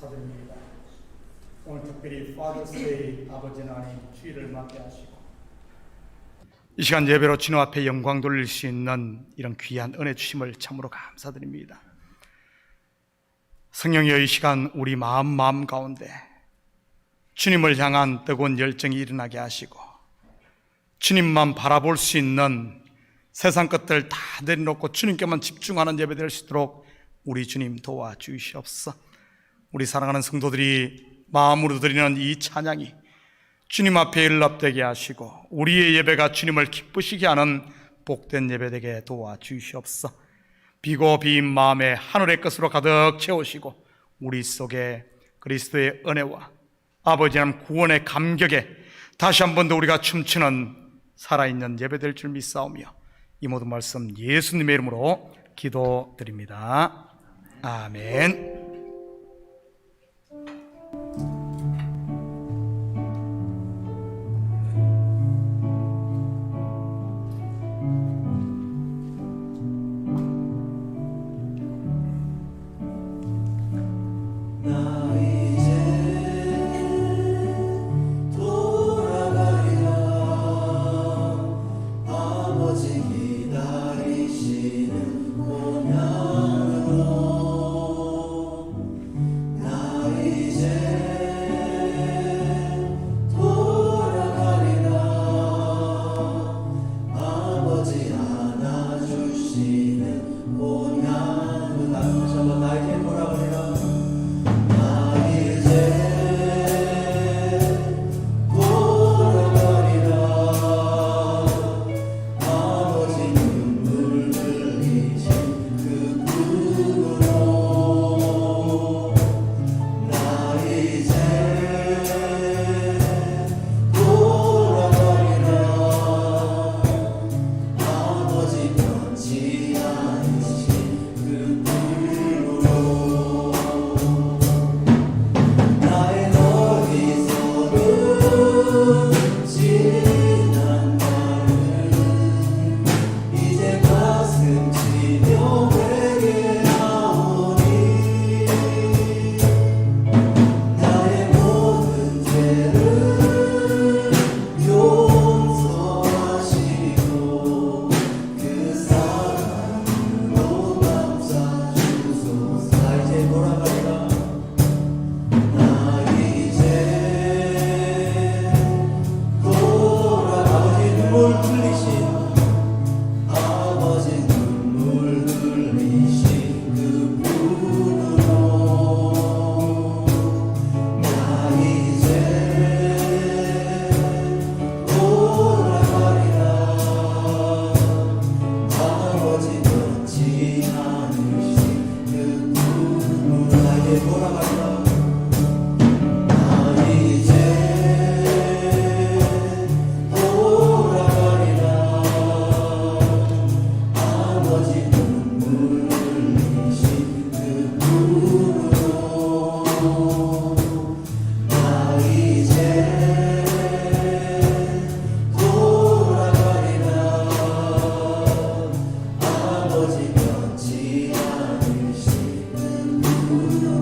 감사드립니다. 오늘 특별히 파더스데이 아버지 하나님 주일을 맞게 하시고 이 시간 예배로 주님 앞에 영광 돌릴 수 있는 이런 귀한 은혜 주심을 참으로 감사드립니다. 성령이여, 이 시간 우리 마음 가운데 주님을 향한 뜨거운 열정이 일어나게 하시고 주님만 바라볼 수 있는 세상 것들 다 내려놓고 주님께만 집중하는 예배 될 수 있도록 우리 주님 도와주시옵소서. 우리 사랑하는 성도들이 마음으로 드리는 이 찬양이 주님 앞에 일납되게 하시고 우리의 예배가 주님을 기쁘시게 하는 복된 예배 되게 도와주시옵소서. 비고 비인 마음에 하늘의 것으로 가득 채우시고 우리 속에 그리스도의 은혜와 아버지 하나님 구원의 감격에 다시 한 번 더 우리가 춤추는 살아있는 예배 될 줄 믿사오며 이 모든 말씀 예수님의 이름으로 기도드립니다. 아멘.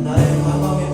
나의 마음에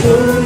주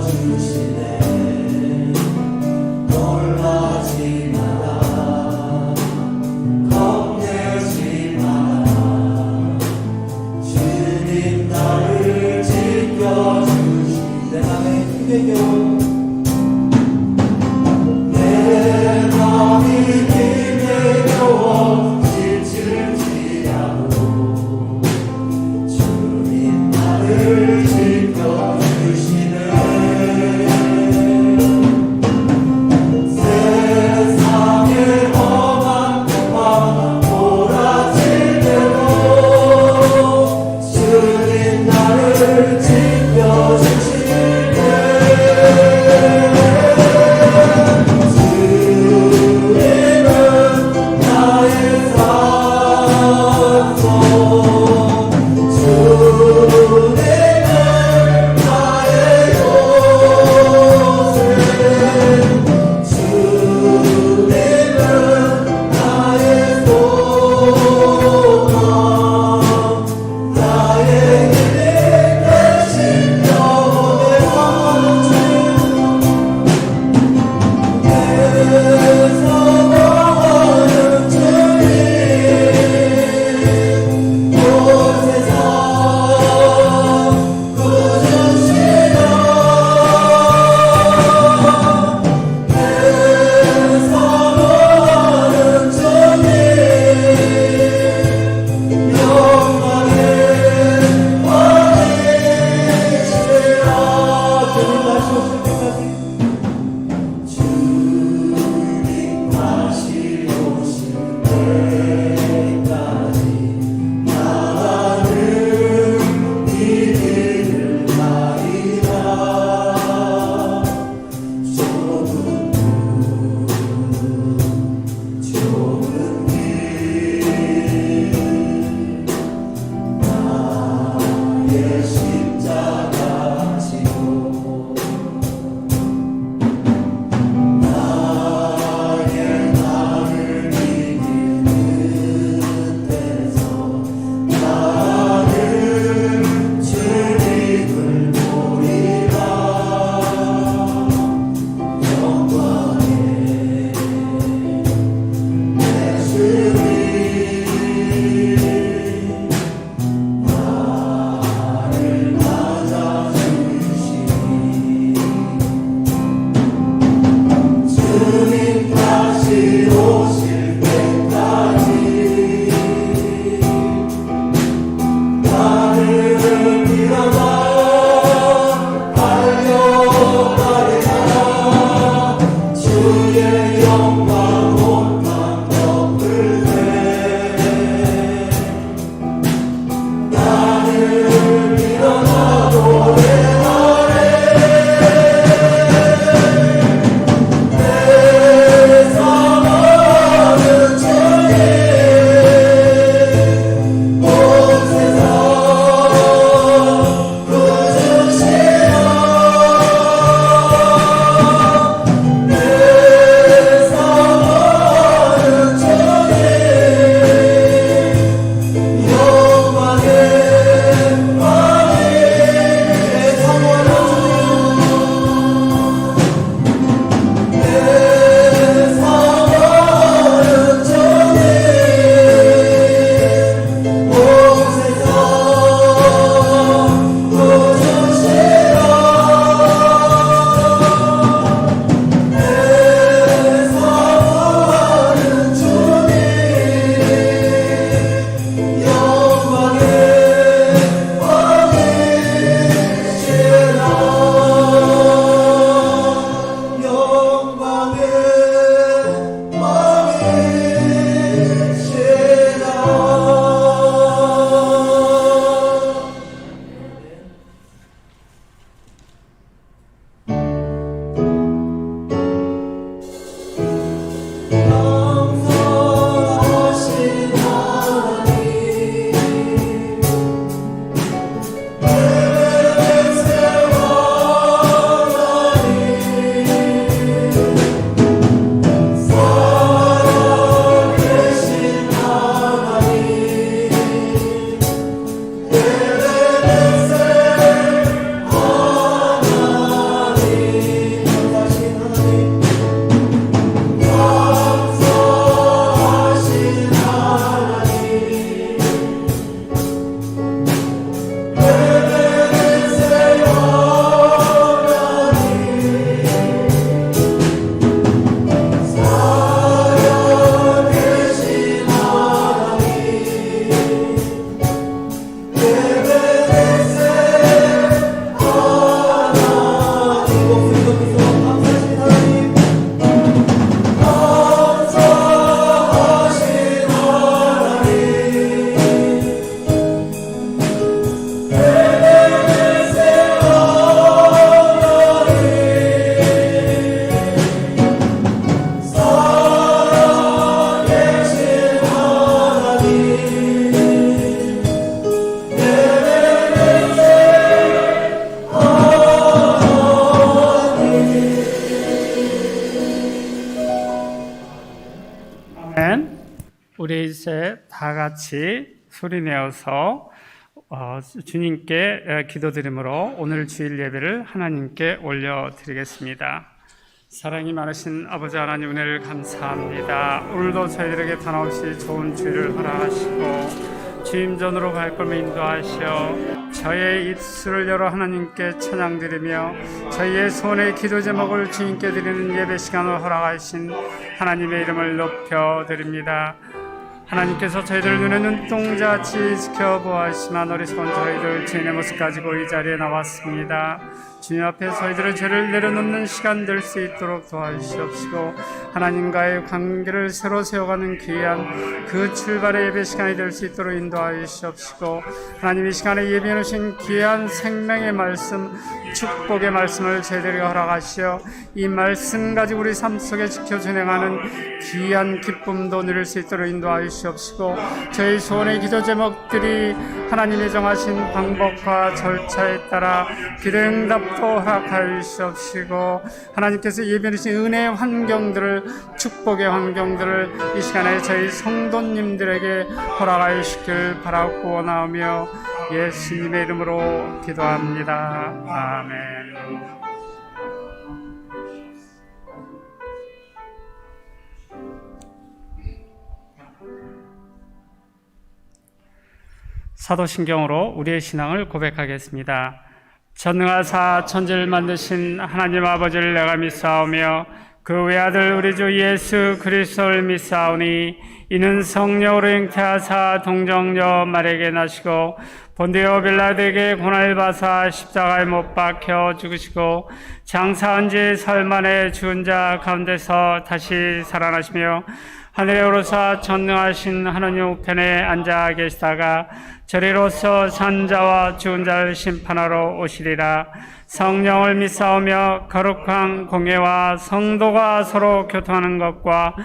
지켜주시네. 놀라지 마라, 겁내지 마라. 주님 나를 지켜주시네. 내 맘에 힘겨워, 내 맘이 힘겨워 지칠지라도 주님 나를 지켜주시네. 세상의 험한 고방 몰아칠 때도 주님 나를 지켜주시네. 우리 이제 다 같이 소리내어서 주님께 기도드림으로 오늘 주일 예배를 하나님께 올려드리겠습니다. 사랑이 많으신 아버지 하나님 은혜를 감사합니다. 오늘도 저희들에게 단없이 좋은 주일을 허락하시고 주임전으로 발걸음에 인도하시어 저의 입술을 열어 하나님께 찬양드리며 저희의 손의 기도 제목을 주님께 드리는 예배 시간을 허락하신 하나님의 이름을 높여드립니다. 하나님께서 저희들 눈에 눈동자같이 지켜보았지만 어리석은 저희들 주인의 모습 가지고 이 자리에 나왔습니다. 주님 앞에 저희들의 죄를 내려놓는 시간 될 수 있도록 도와주시옵시고 하나님과의 관계를 새로 세워가는 귀한 그 출발의 예배 시간이 될 수 있도록 인도하여 주시옵시고 하나님 이 시간에 예비해 놓으신 귀한 생명의 말씀, 축복의 말씀을 저희들에게 허락하시어 이 말씀 가지고 우리 삶 속에 지켜 진행하는 귀한 기쁨도 누릴 수 있도록 인도하여 주시옵시고 저희 소원의 기도 제목들이 하나님이 정하신 방법과 절차에 따라 기도 응답도 허락하여 주시옵시고 하나님께서 예비해 주신 은혜의 환경들을, 축복의 환경들을 이 시간에 저희 성도님들에게 허락하여 주시길 바라고 원하오며 예수님의 이름으로 기도합니다. 아멘. 사도신경으로 우리의 신앙을 고백하겠습니다. 전능하사 천지를 만드신 하나님 아버지를 내가 믿사오며 그 외아들 우리 주 예수 그리스도를 믿사오니 이는 성령으로 잉태하사 동정녀 마리아에게 나시고 본디오 빌라도에게 고난을 받아 십자가에 못 박혀 죽으시고 장사한 지 사흘 만에 죽은 자 가운데서 다시 살아나시며 하늘에 오르사 전능하신 하나님 우편에 앉아 계시다가 저리로서 산자와 죽은 자를 심판하러 오시리라. 성령을 믿사오며 거룩한 공예와 성도가 서로 교통하는 것과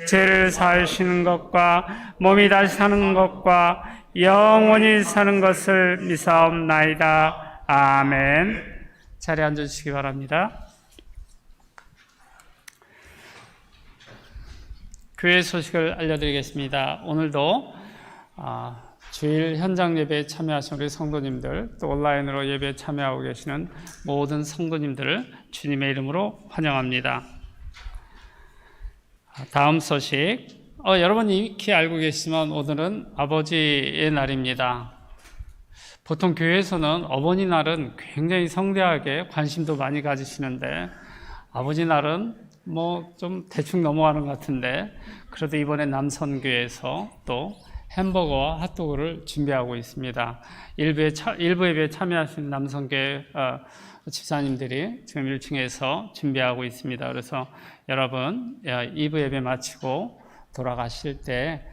죄를 사하시는 것과 몸이 다시 사는 것과 영원히 사는 것을 믿사옵나이다. 아멘. 자리에 앉아주시기 바랍니다. 교회 소식을 알려드리겠습니다. 오늘도 주일 현장 예배에 참여하신 우리 성도님들, 또 온라인으로 예배에 참여하고 계시는 모든 성도님들을 주님의 이름으로 환영합니다. 다음 소식, 여러분 익히 알고 계시지만 오늘은 아버지의 날입니다. 보통 교회에서는 어버이날은 굉장히 성대하게 관심도 많이 가지시는데 아버지 날은 좀 대충 넘어가는 것 같은데 그래도 이번에 남선교회에서 또 햄버거와 핫도그를 준비하고 있습니다. 일부 예배에 참여하신 남선교회 집사님들이 지금 1층에서 준비하고 있습니다. 그래서 여러분 2부 예배 마치고 돌아가실 때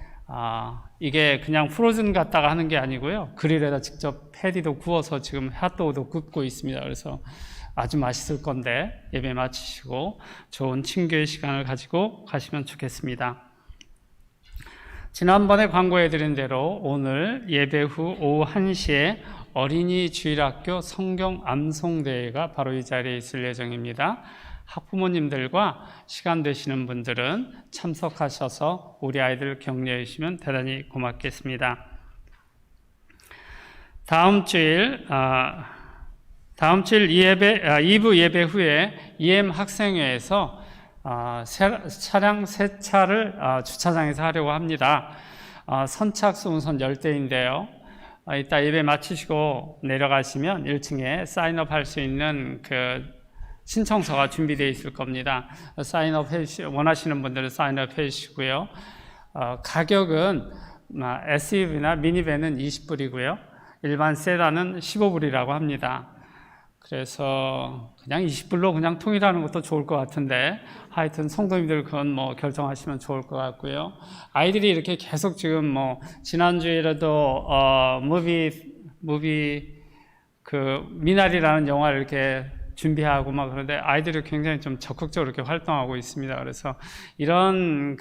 이게 그냥 프로즌 갖다가 하는 게 아니고요. 그릴에다 직접 패티도 구워서 지금 핫도그도 굽고 있습니다. 그래서 아주 맛있을 건데 예배 마치시고 좋은 친교의 시간을 가지고 가시면 좋겠습니다. 지난번에 광고해드린 대로 오늘 예배 후 오후 1시에 어린이 주일학교 성경 암송대회가 바로 이 자리에 있을 예정입니다. 학부모님들과 시간 되시는 분들은 참석하셔서 우리 아이들 격려해 주시면 대단히 고맙겠습니다. 다음 주일 2부 예배 후에 EM 학생회에서 차량 세차를 주차장에서 하려고 합니다. 선착순 우선 10대인데요. 이따 예배 마치시고 내려가시면 1층에 사인업 할 수 있는 그 신청서가 준비되어 있을 겁니다. 원하시는 분들은 사인업 해주시고요. 가격은 SUV나 미니밴은 20불이고요. 일반 세단은 15불이라고 합니다. 그래서 그냥 20불로 그냥 통일하는 것도 좋을 것 같은데 하여튼 성도님들 그건 결정하시면 좋을 것 같고요. 아이들이 이렇게 계속 지금 지난주에라도 무비 미나리라는 영화를 이렇게 준비하고 그런데 아이들이 굉장히 좀 적극적으로 이렇게 활동하고 있습니다. 그래서 이런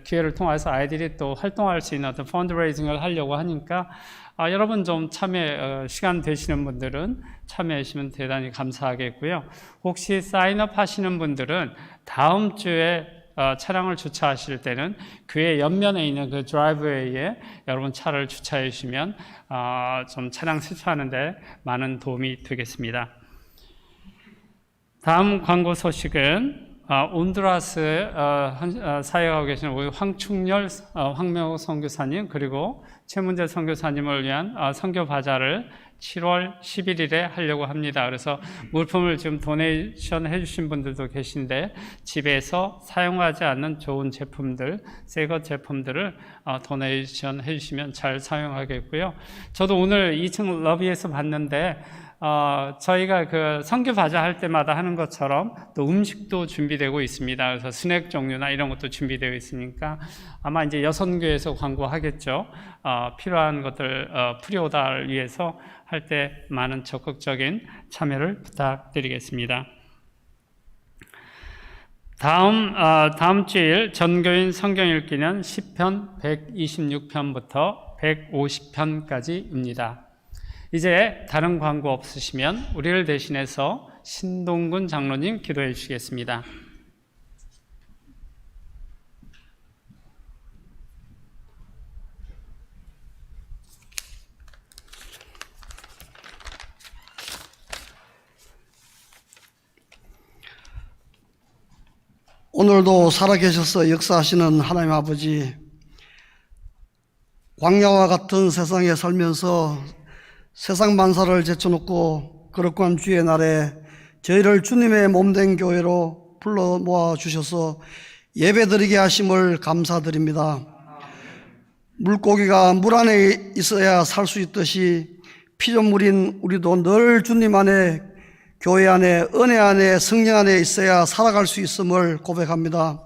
기회를 통해서 아이들이 또 활동할 수 있는 어떤 펀드레이징을 하려고 하니까 여러분 좀 시간 되시는 분들은 참여해 주시면 대단히 감사하겠고요. 혹시 사인업 하시는 분들은 다음 주에 차량을 주차하실 때는 교회 옆면에 있는 그 드라이브웨이에 여러분 차를 주차해 주시면 좀 차량 세차하는 데 많은 도움이 되겠습니다. 다음 광고 소식은 온두라스 사역하고 계시는 우리 황충렬 황명호 선교사님 그리고 최문재 선교사님을 위한 선교 바자를 7월 11일에 하려고 합니다. 그래서 물품을 지금 도네이션 해주신 분들도 계신데 집에서 사용하지 않는 좋은 제품들, 새것 제품들을 도네이션 해주시면 잘 사용하겠고요. 저도 오늘 2층 러비에서 봤는데 저희가 그 선교 바자 할 때마다 하는 것처럼 또 음식도 준비되고 있습니다. 그래서 스낵 종류나 이런 것도 준비되어 있으니까 아마 이제 여선교에서 광고하겠죠. 필요한 것들 프리오다를 위해서 할 때 많은 적극적인 참여를 부탁드리겠습니다. 다음 주일 전교인 성경 읽기는 10편 126편부터 150편까지입니다. 이제 다른 광고 없으시면 우리를 대신해서 신동근 장로님 기도해 주시겠습니다. 오늘도 살아계셔서 역사하시는 하나님 아버지, 광야와 같은 세상에 살면서 세상 만사를 제쳐놓고 거룩한 주의 날에 저희를 주님의 몸된 교회로 불러 모아 주셔서 예배드리게 하심을 감사드립니다. 물고기가 물 안에 있어야 살 수 있듯이 피조물인 우리도 늘 주님 안에, 교회 안에, 은혜 안에, 성령 안에 있어야 살아갈 수 있음을 고백합니다.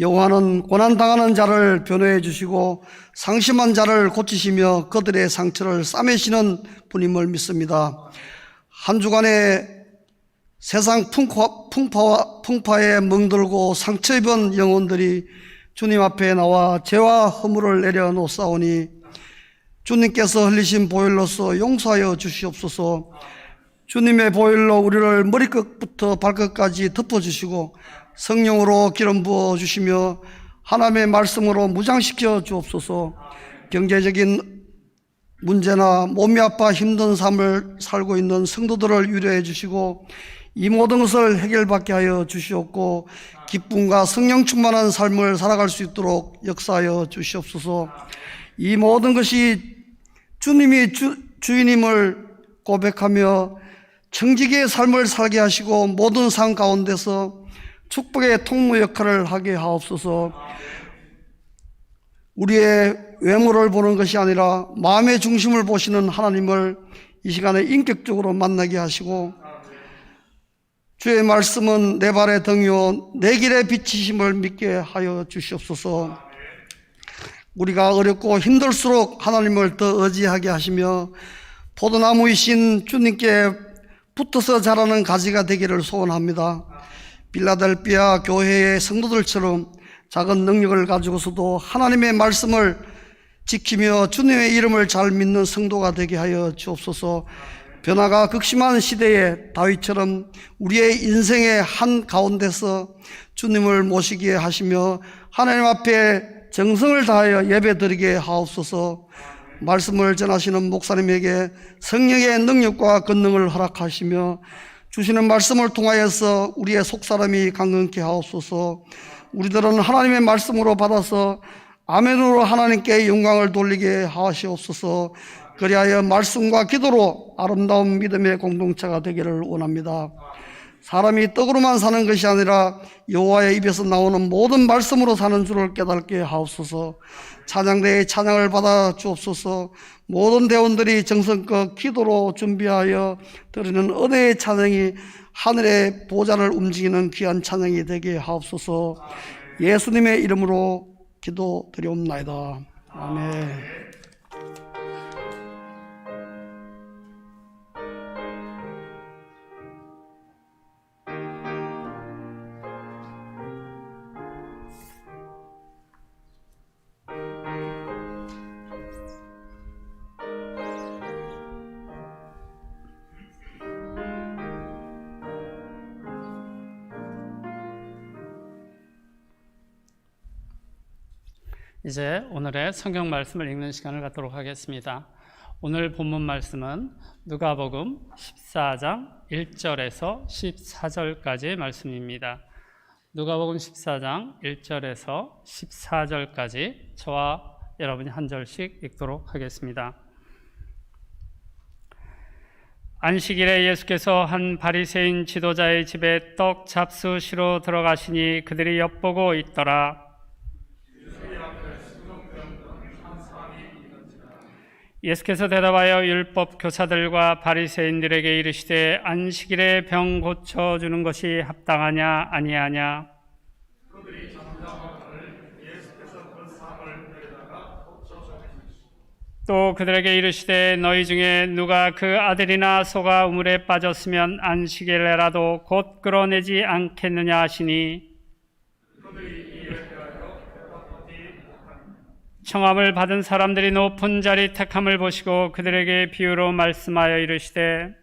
여호와는 고난당하는 자를 변호해 주시고 상심한 자를 고치시며 그들의 상처를 싸매시는 분임을 믿습니다. 한 주간에 세상 풍파에 멍들고 상처 입은 영혼들이 주님 앞에 나와 죄와 허물을 내려놓사오니 주님께서 흘리신 보혈로서 용서하여 주시옵소서. 주님의 보혈로 우리를 머리끝부터 발끝까지 덮어주시고 성령으로 기름 부어주시며 하나님의 말씀으로 무장시켜 주옵소서. 경제적인 문제나 몸이 아파 힘든 삶을 살고 있는 성도들을 위로해 주시고 이 모든 것을 해결받게 하여 주시옵고 기쁨과 성령 충만한 삶을 살아갈 수 있도록 역사하여 주시옵소서. 이 모든 것이 주님이 주인임을 고백하며 청지기의 삶을 살게 하시고 모든 삶 가운데서 축복의 통로 역할을 하게 하옵소서. 우리의 외모를 보는 것이 아니라 마음의 중심을 보시는 하나님을 이 시간에 인격적으로 만나게 하시고 주의 말씀은 내 발의 등이요 내 길의 빛이심을 믿게 하여 주시옵소서. 우리가 어렵고 힘들수록 하나님을 더 의지하게 하시며 포도나무이신 주님께 붙어서 자라는 가지가 되기를 소원합니다. 빌라델피아 교회의 성도들처럼 작은 능력을 가지고서도 하나님의 말씀을 지키며 주님의 이름을 잘 믿는 성도가 되게 하여 주옵소서. 변화가 극심한 시대에 다윗처럼 우리의 인생의 한 가운데서 주님을 모시게 하시며 하나님 앞에 정성을 다하여 예배드리게 하옵소서. 말씀을 전하시는 목사님에게 성령의 능력과 권능을 허락하시며 주시는 말씀을 통하여서 우리의 속사람이 강건케 하옵소서. 우리들은 하나님의 말씀으로 받아서 아멘으로 하나님께 영광을 돌리게 하시옵소서. 그리하여 말씀과 기도로 아름다운 믿음의 공동체가 되기를 원합니다. 사람이 떡으로만 사는 것이 아니라 여호와의 입에서 나오는 모든 말씀으로 사는 줄을 깨닫게 하옵소서. 찬양대의 찬양을 받아 주옵소서. 모든 대원들이 정성껏 기도로 준비하여 드리는 은혜의 찬양이 하늘의 보좌를 움직이는 귀한 찬양이 되게 하옵소서. 예수님의 이름으로 기도드리옵나이다. 아멘. 이제 오늘의 성경 말씀을 읽는 시간을 갖도록 하겠습니다. 오늘 본문 말씀은 누가복음 14장 1절에서 14절까지의 말씀입니다. 누가복음 14장 1절에서 14절까지 저와 여러분이 한 절씩 읽도록 하겠습니다. 안식일에 예수께서 한 바리새인 지도자의 집에 떡 잡수시러 들어가시니 그들이 엿보고 있더라. 예수께서 대답하여 율법 교사들과 바리새인들에게 이르시되 안식일에 병 고쳐 주는 것이 합당하냐 아니하냐. 또 그들에게 이르시되 너희 중에 누가 그 아들이나 소가 우물에 빠졌으면 안식일에라도 곧 끌어내지 않겠느냐 하시니 청함을 받은 사람들이 높은 자리 택함을 보시고 그들에게 비유로 말씀하여 이르시되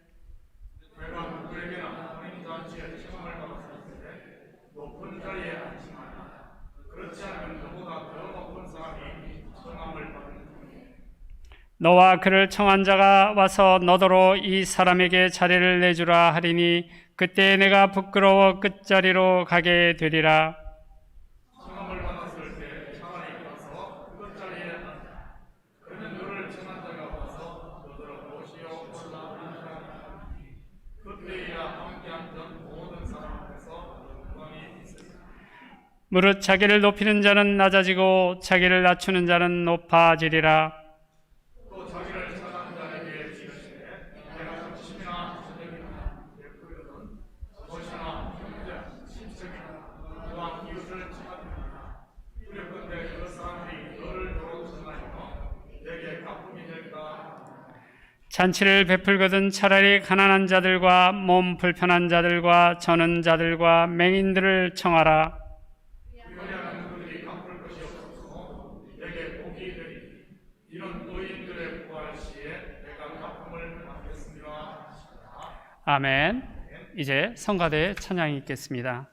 너와 그를 청한 자가 와서 너더러 이 사람에게 자리를 내주라 하리니 그때 내가 부끄러워 끝자리로 가게 되리라. 무릇 자기를 높이는 자는 낮아지고 자기를 낮추는 자는 높아지리라. 잔치를 베풀거든 차라리 가난한 자들과 몸 불편한 자들과 저는 자들과 맹인들을 청하라. 아멘. 이제 성가대의 찬양이 있겠습니다.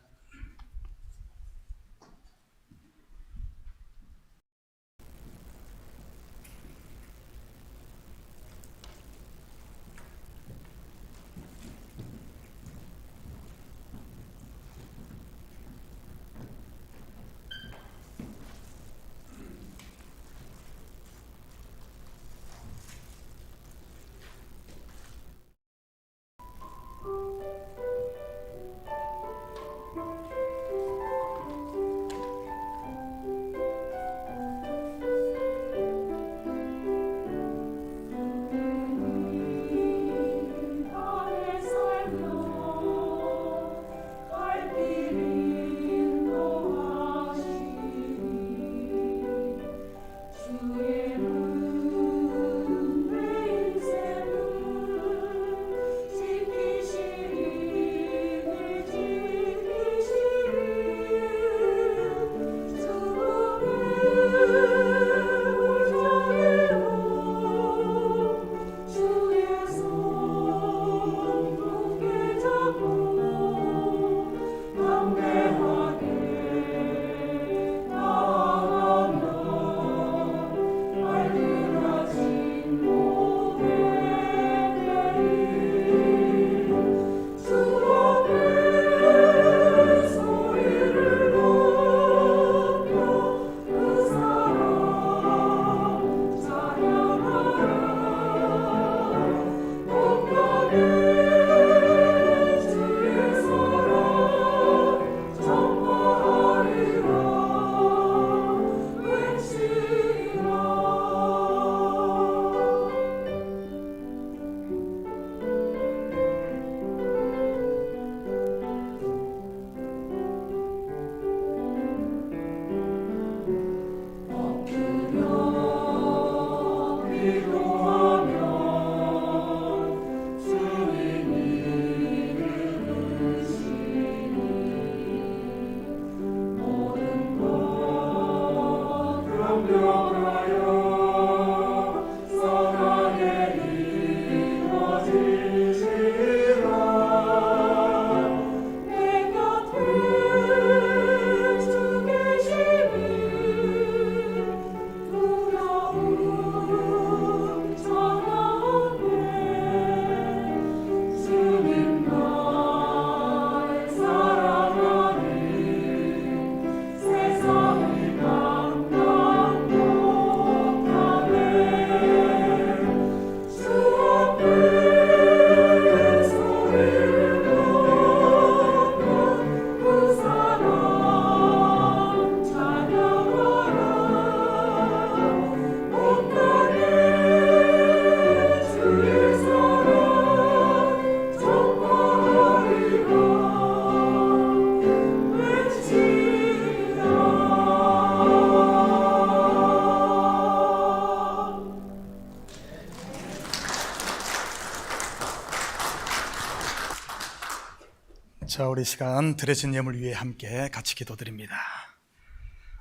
자, 우리 시간 드려진 예물 위에 함께 같이 기도드립니다.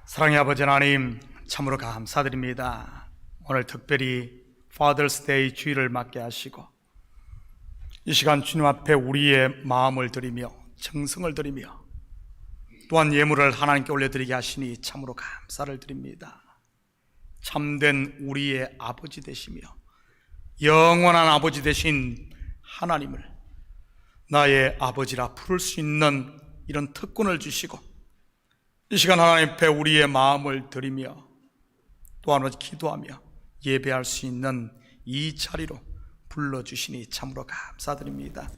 사랑의 아버지 하나님, 참으로 감사드립니다. 오늘 특별히 Father's Day 주일을 맞게 하시고 이 시간 주님 앞에 우리의 마음을 드리며 정성을 드리며 또한 예물을 하나님께 올려드리게 하시니 참으로 감사를 드립니다. 참된 우리의 아버지 되시며 영원한 아버지 되신 하나님을 나의 아버지라 부를 수 있는 이런 특권을 주시고 이 시간 하나님 앞에 우리의 마음을 드리며 또한 기도하며 예배할 수 있는 이 자리로 불러주시니 참으로 감사드립니다.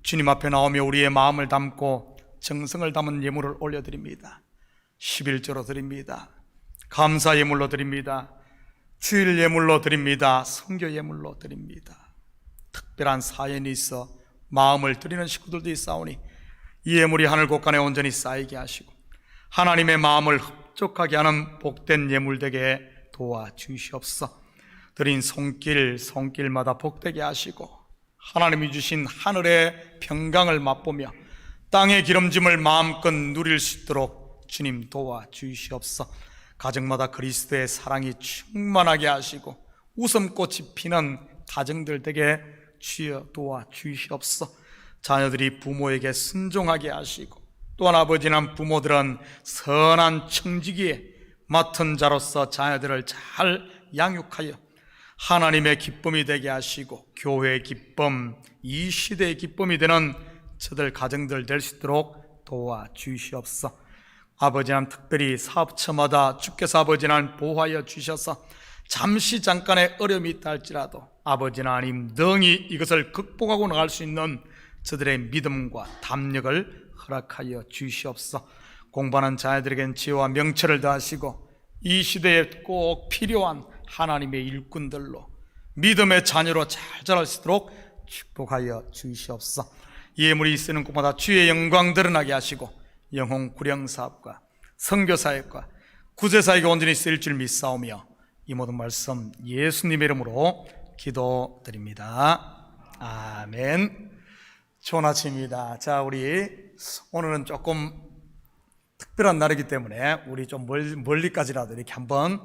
주님 앞에 나오며 우리의 마음을 담고 정성을 담은 예물을 올려드립니다. 11조로 드립니다. 감사 예물로 드립니다. 주일 예물로 드립니다. 선교 예물로 드립니다. 특별한 사연이 있어 마음을 드리는 식구들도 있사오니 이 예물이 하늘 곳간에 온전히 쌓이게 하시고 하나님의 마음을 흡족하게 하는 복된 예물 되게 도와주시옵소서. 드린 손길마다 복되게 하시고 하나님이 주신 하늘의 평강을 맛보며 땅의 기름짐을 마음껏 누릴 수 있도록 주님 도와주시옵소서. 가정마다 그리스도의 사랑이 충만하게 하시고 웃음꽃이 피는 가정들 되게 주여 도와주시옵소서. 자녀들이 부모에게 순종하게 하시고 또한 아버지는 부모들은 선한 청지기에 맡은 자로서 자녀들을 잘 양육하여 하나님의 기쁨이 되게 하시고 교회의 기쁨, 이 시대의 기쁨이 되는 저들 가정들 될 수 있도록 도와주시옵소서. 아버지는 특별히 사업처마다 주께서 아버지는 보호하여 주셔서 잠깐의 어려움이 있다 할지라도 아버지 하나님 능히 이것을 극복하고 나갈 수 있는 저들의 믿음과 담력을 허락하여 주시옵소서. 공부하는 자녀들에겐 지혜와 명철을 더하시고 이 시대에 꼭 필요한 하나님의 일꾼들로 믿음의 자녀로 잘 자랄 수 있도록 축복하여 주시옵소서. 예물이 쓰는 곳마다 주의 영광 드러나게 하시고 영혼 구령 사업과 선교 사역과 구제 사역에 온전히 쓰일 줄 믿사오며 이 모든 말씀 예수님의 이름으로 기도드립니다. 아멘. 좋은 아침입니다. 자, 우리 오늘은 조금 특별한 날이기 때문에 우리 좀 멀리까지라도 이렇게 한번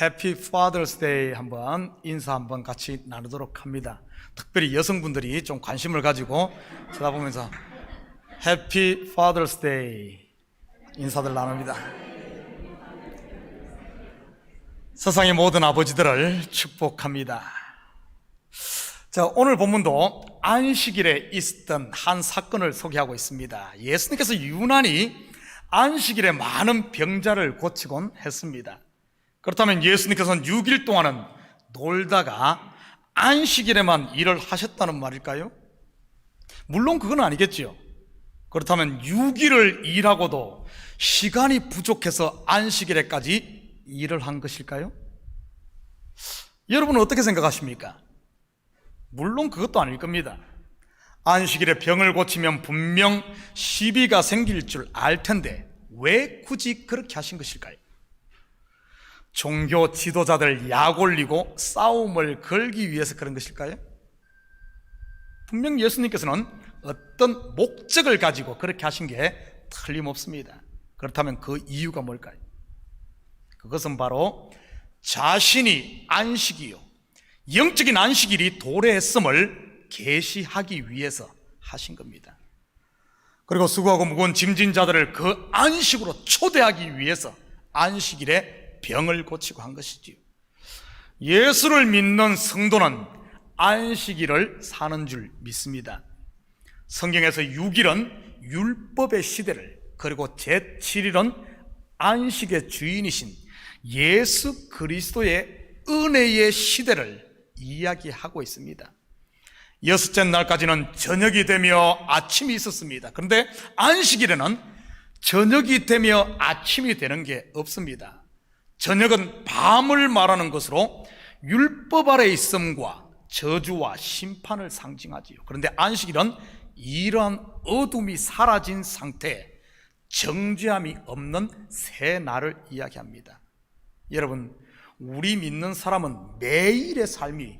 해피 Father's Day 한번 인사 한번 같이 나누도록 합니다. 특별히 여성분들이 좀 관심을 가지고 쳐다보면서 해피 Father's Day 인사들 나눕니다. 세상의 모든 아버지들을 축복합니다. 자, 오늘 본문도 안식일에 있었던 한 사건을 소개하고 있습니다. 예수님께서 유난히 안식일에 많은 병자를 고치곤 했습니다. 그렇다면 예수님께서는 6일 동안은 놀다가 안식일에만 일을 하셨다는 말일까요? 물론 그건 아니겠지요. 그렇다면 6일을 일하고도 시간이 부족해서 안식일에까지 일을 한 것일까요? 여러분은 어떻게 생각하십니까? 물론 그것도 아닐 겁니다. 안식일에 병을 고치면 분명 시비가 생길 줄 알 텐데 왜 굳이 그렇게 하신 것일까요? 종교 지도자들 약 올리고 싸움을 걸기 위해서 그런 것일까요? 분명 예수님께서는 어떤 목적을 가지고 그렇게 하신 게 틀림없습니다. 그렇다면 그 이유가 뭘까요? 그것은 바로 자신이 안식이요, 영적인 안식일이 도래했음을 계시하기 위해서 하신 겁니다. 그리고 수고하고 무거운 짐진 자들을 그 안식으로 초대하기 위해서 안식일에 병을 고치고 한 것이지요. 예수를 믿는 성도는 안식일을 사는 줄 믿습니다. 성경에서 6일은 율법의 시대를, 그리고 제7일은 안식의 주인이신 예수 그리스도의 은혜의 시대를 이야기하고 있습니다. 여섯째 날까지는 저녁이 되며 아침이 있었습니다. 그런데 안식일에는 저녁이 되며 아침이 되는 게 없습니다. 저녁은 밤을 말하는 것으로 율법 아래 있음과 저주와 심판을 상징하지요. 그런데 안식일은 이러한 어둠이 사라진 상태, 정죄함이 없는 새 날을 이야기합니다. 여러분, 우리 믿는 사람은 매일의 삶이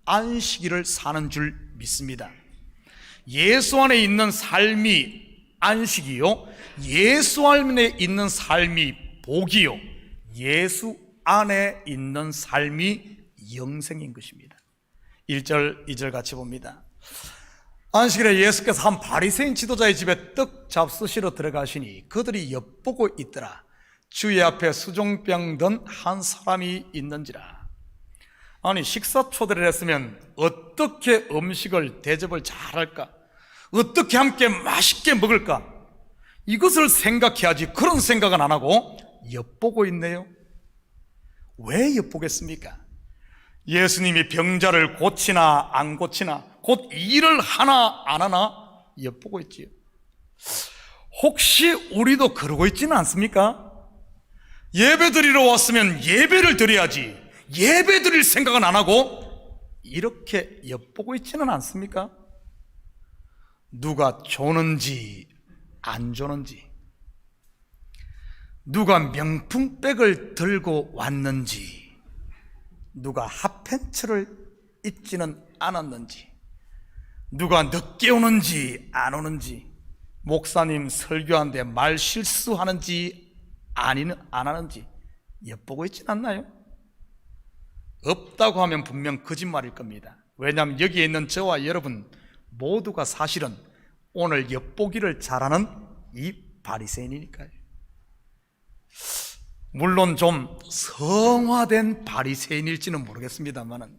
안식일을 사는 줄 믿습니다. 예수 안에 있는 삶이 안식이요, 예수 안에 있는 삶이 복이요, 예수 안에 있는 삶이 영생인 것입니다. 1절, 2절 같이 봅니다. 안식일에 예수께서 한 바리새인 지도자의 집에 떡 잡수시러 들어가시니 그들이 엿보고 있더라. 주의 앞에 수종병 든 한 사람이 있는지라. 아니, 식사 초대를 했으면 어떻게 음식을 대접을 잘할까? 어떻게 함께 맛있게 먹을까? 이것을 생각해야지. 그런 생각은 안 하고 엿보고 있네요. 왜 엿보겠습니까? 예수님이 병자를 고치나 안 고치나, 곧 일을 하나 안 하나 엿보고 있지요. 혹시 우리도 그러고 있지는 않습니까? 예배 드리러 왔으면 예배를 드려야지, 예배 드릴 생각은 안 하고 이렇게 엿보고 있지는 않습니까? 누가 조는지 안 조는지, 누가 명품백을 들고 왔는지, 누가 핫팬츠를 입지는 않았는지, 누가 늦게 오는지 안 오는지, 목사님 설교하는데 말 실수하는지 안 하는지 엿보고 있진 않나요? 없다고 하면 분명 거짓말일 겁니다. 왜냐하면 여기에 있는 저와 여러분 모두가 사실은 오늘 엿보기를 잘하는 이 바리새인이니까요. 물론 좀 성화된 바리새인일지는 모르겠습니다만은,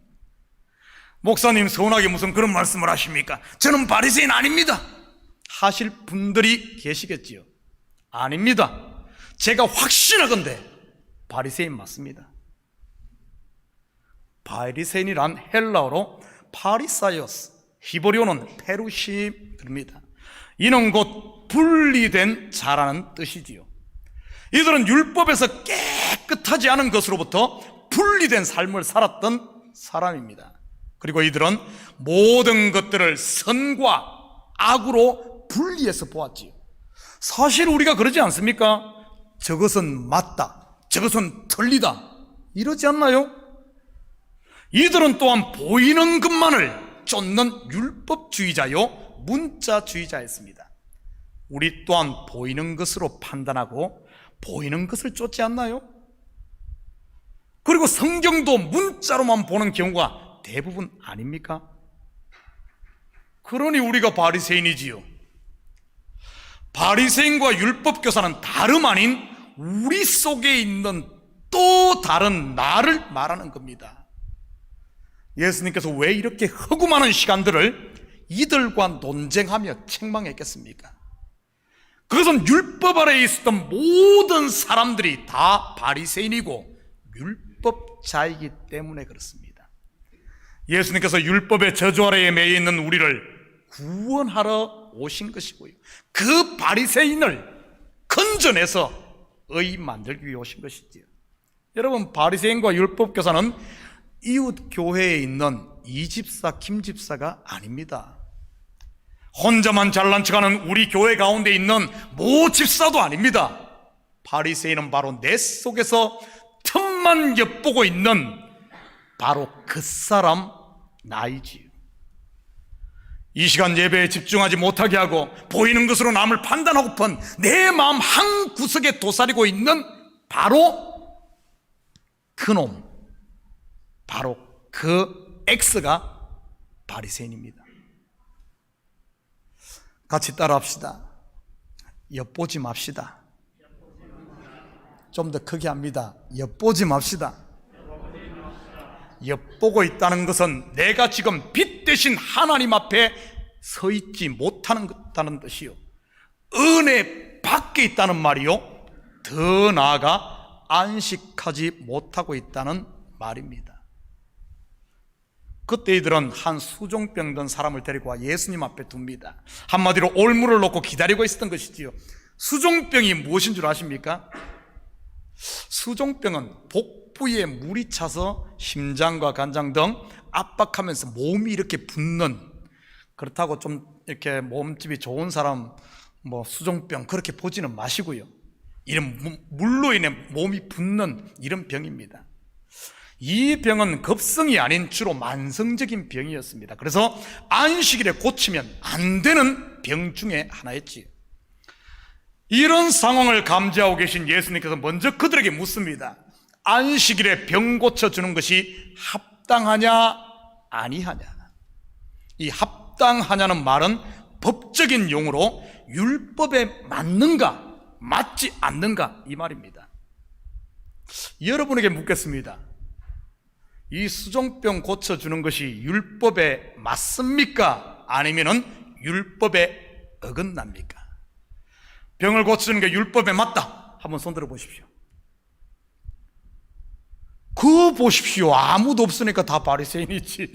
목사님 서운하게 무슨 그런 말씀을 하십니까? 저는 바리새인 아닙니다 하실 분들이 계시겠지요. 아닙니다. 제가 확신하건대 바리새인 맞습니다. 바리새인이란 헬라어로 파리사이오스, 히브리어는 페루심입니다. 이는 곧 분리된 자라는 뜻이지요. 이들은 율법에서 깨끗하지 않은 것으로부터 분리된 삶을 살았던 사람입니다. 그리고 이들은 모든 것들을 선과 악으로 분리해서 보았지요. 사실 우리가 그러지 않습니까? 저것은 맞다, 저것은 틀리다 이러지 않나요? 이들은 또한 보이는 것만을 쫓는 율법주의자요, 문자주의자였습니다. 우리 또한 보이는 것으로 판단하고 보이는 것을 쫓지 않나요? 그리고 성경도 문자로만 보는 경우가 대부분 아닙니까? 그러니 우리가 바리새인이지요. 바리새인과 율법교사는 다름 아닌 우리 속에 있는 또 다른 나를 말하는 겁니다. 예수님께서 왜 이렇게 허구 많은 시간들을 이들과 논쟁하며 책망했겠습니까? 그것은 율법 아래에 있었던 모든 사람들이 다 바리새인이고 율법자이기 때문에 그렇습니다. 예수님께서 율법의 저주 아래에 매여 있는 우리를 구원하러 오신 것이고요, 그 바리새인을 건져내서 의 만들기 위해 오신 것이지요. 여러분, 바리새인과 율법교사는 이웃 교회에 있는 이 집사 김 집사가 아닙니다. 혼자만 잘난 척하는 우리 교회 가운데 있는 모 집사도 아닙니다. 바리새인은 바로 내 속에서 틈만 엿보고 있는 바로 그 사람 나이지요. 이 시간 예배에 집중하지 못하게 하고 보이는 것으로 남을 판단하고픈 내 마음 한 구석에 도사리고 있는 바로 그놈, 바로 그 X가 바리새인입니다. 같이 따라합시다. 엿보지 맙시다. 좀 더 크게 합니다. 엿보지 맙시다. 엿보고 있다는 것은 내가 지금 빛 대신 하나님 앞에 서 있지 못하는 것다는 뜻이요, 은혜 밖에 있다는 말이요, 더 나아가 안식하지 못하고 있다는 말입니다. 그때 이들은 한 수종병 든 사람을 데리고 와 예수님 앞에 둡니다. 한마디로 올무를 놓고 기다리고 있었던 것이지요. 수종병이 무엇인 줄 아십니까? 수종병은 복부에 물이 차서 심장과 간장 등 압박하면서 몸이 이렇게 붓는, 그렇다고 좀 이렇게 몸집이 좋은 사람 뭐 수종병 그렇게 보지는 마시고요, 이런 물로 인해 몸이 붓는 이런 병입니다. 이 병은 급성이 아닌 주로 만성적인 병이었습니다. 그래서 안식일에 고치면 안 되는 병 중에 하나였지. 이런 상황을 감지하고 계신 예수님께서 먼저 그들에게 묻습니다. 안식일에 병 고쳐주는 것이 합당하냐 아니하냐. 이 합당하냐는 말은 법적인 용어로 율법에 맞는가 맞지 않는가 이 말입니다. 여러분에게 묻겠습니다. 이 수종병 고쳐주는 것이 율법에 맞습니까? 아니면은 율법에 어긋납니까? 병을 고치는 게 율법에 맞다. 한번 손 들어 보십시오. 그거 보십시오. 아무도 없으니까 다 바리새인이지.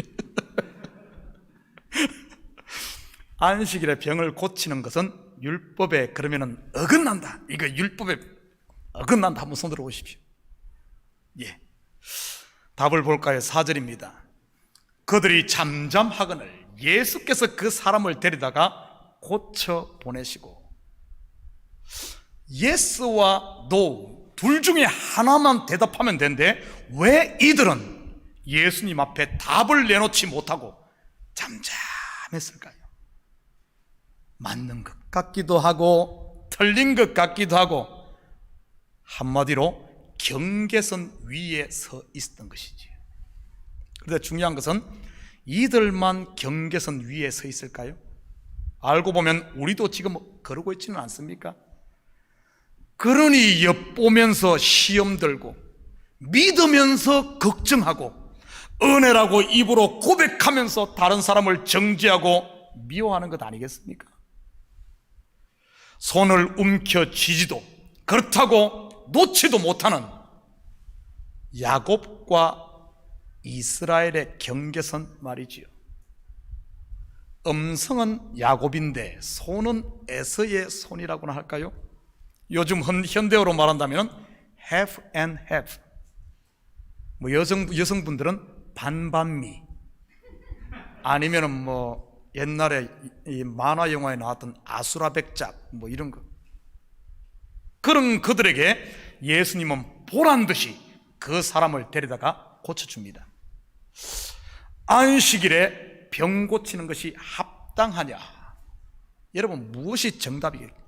안식일에 병을 고치는 것은 율법에 그러면은 어긋난다. 이거 율법에 어긋난다. 한번 손 들어 보십시오. 예. 답을 볼까요? 4절입니다. 그들이 잠잠하거늘 예수께서 그 사람을 데리다가 고쳐 보내시고, 예스와 노 둘 중에 하나만 대답하면 되는데 왜 이들은 예수님 앞에 답을 내놓지 못하고 잠잠했을까요? 맞는 것 같기도 하고 틀린 것 같기도 하고, 한마디로 경계선 위에 서 있었던 것이지. 그런데 중요한 것은 이들만 경계선 위에 서 있을까요? 알고 보면 우리도 지금 그러고 있지는 않습니까? 그러니 엿보면서 시험 들고 믿으면서 걱정하고 은혜라고 입으로 고백하면서 다른 사람을 정죄하고 미워하는 것 아니겠습니까? 손을 움켜쥐지도 그렇다고 놓지도 못하는 야곱과 이스라엘의 경계선 말이지요. 음성은 야곱인데 손은 에서의 손이라고나 할까요? 요즘 현대어로 말한다면 half and half. 뭐 여성분들은 반반미, 아니면은 뭐 옛날에 이 만화 영화에 나왔던 아수라 백작 뭐 이런 거. 그런 그들에게 예수님은 보란 듯이 그 사람을 데리다가 고쳐줍니다. 안식일에 병 고치는 것이 합당하냐? 여러분, 무엇이 정답이겠습니까?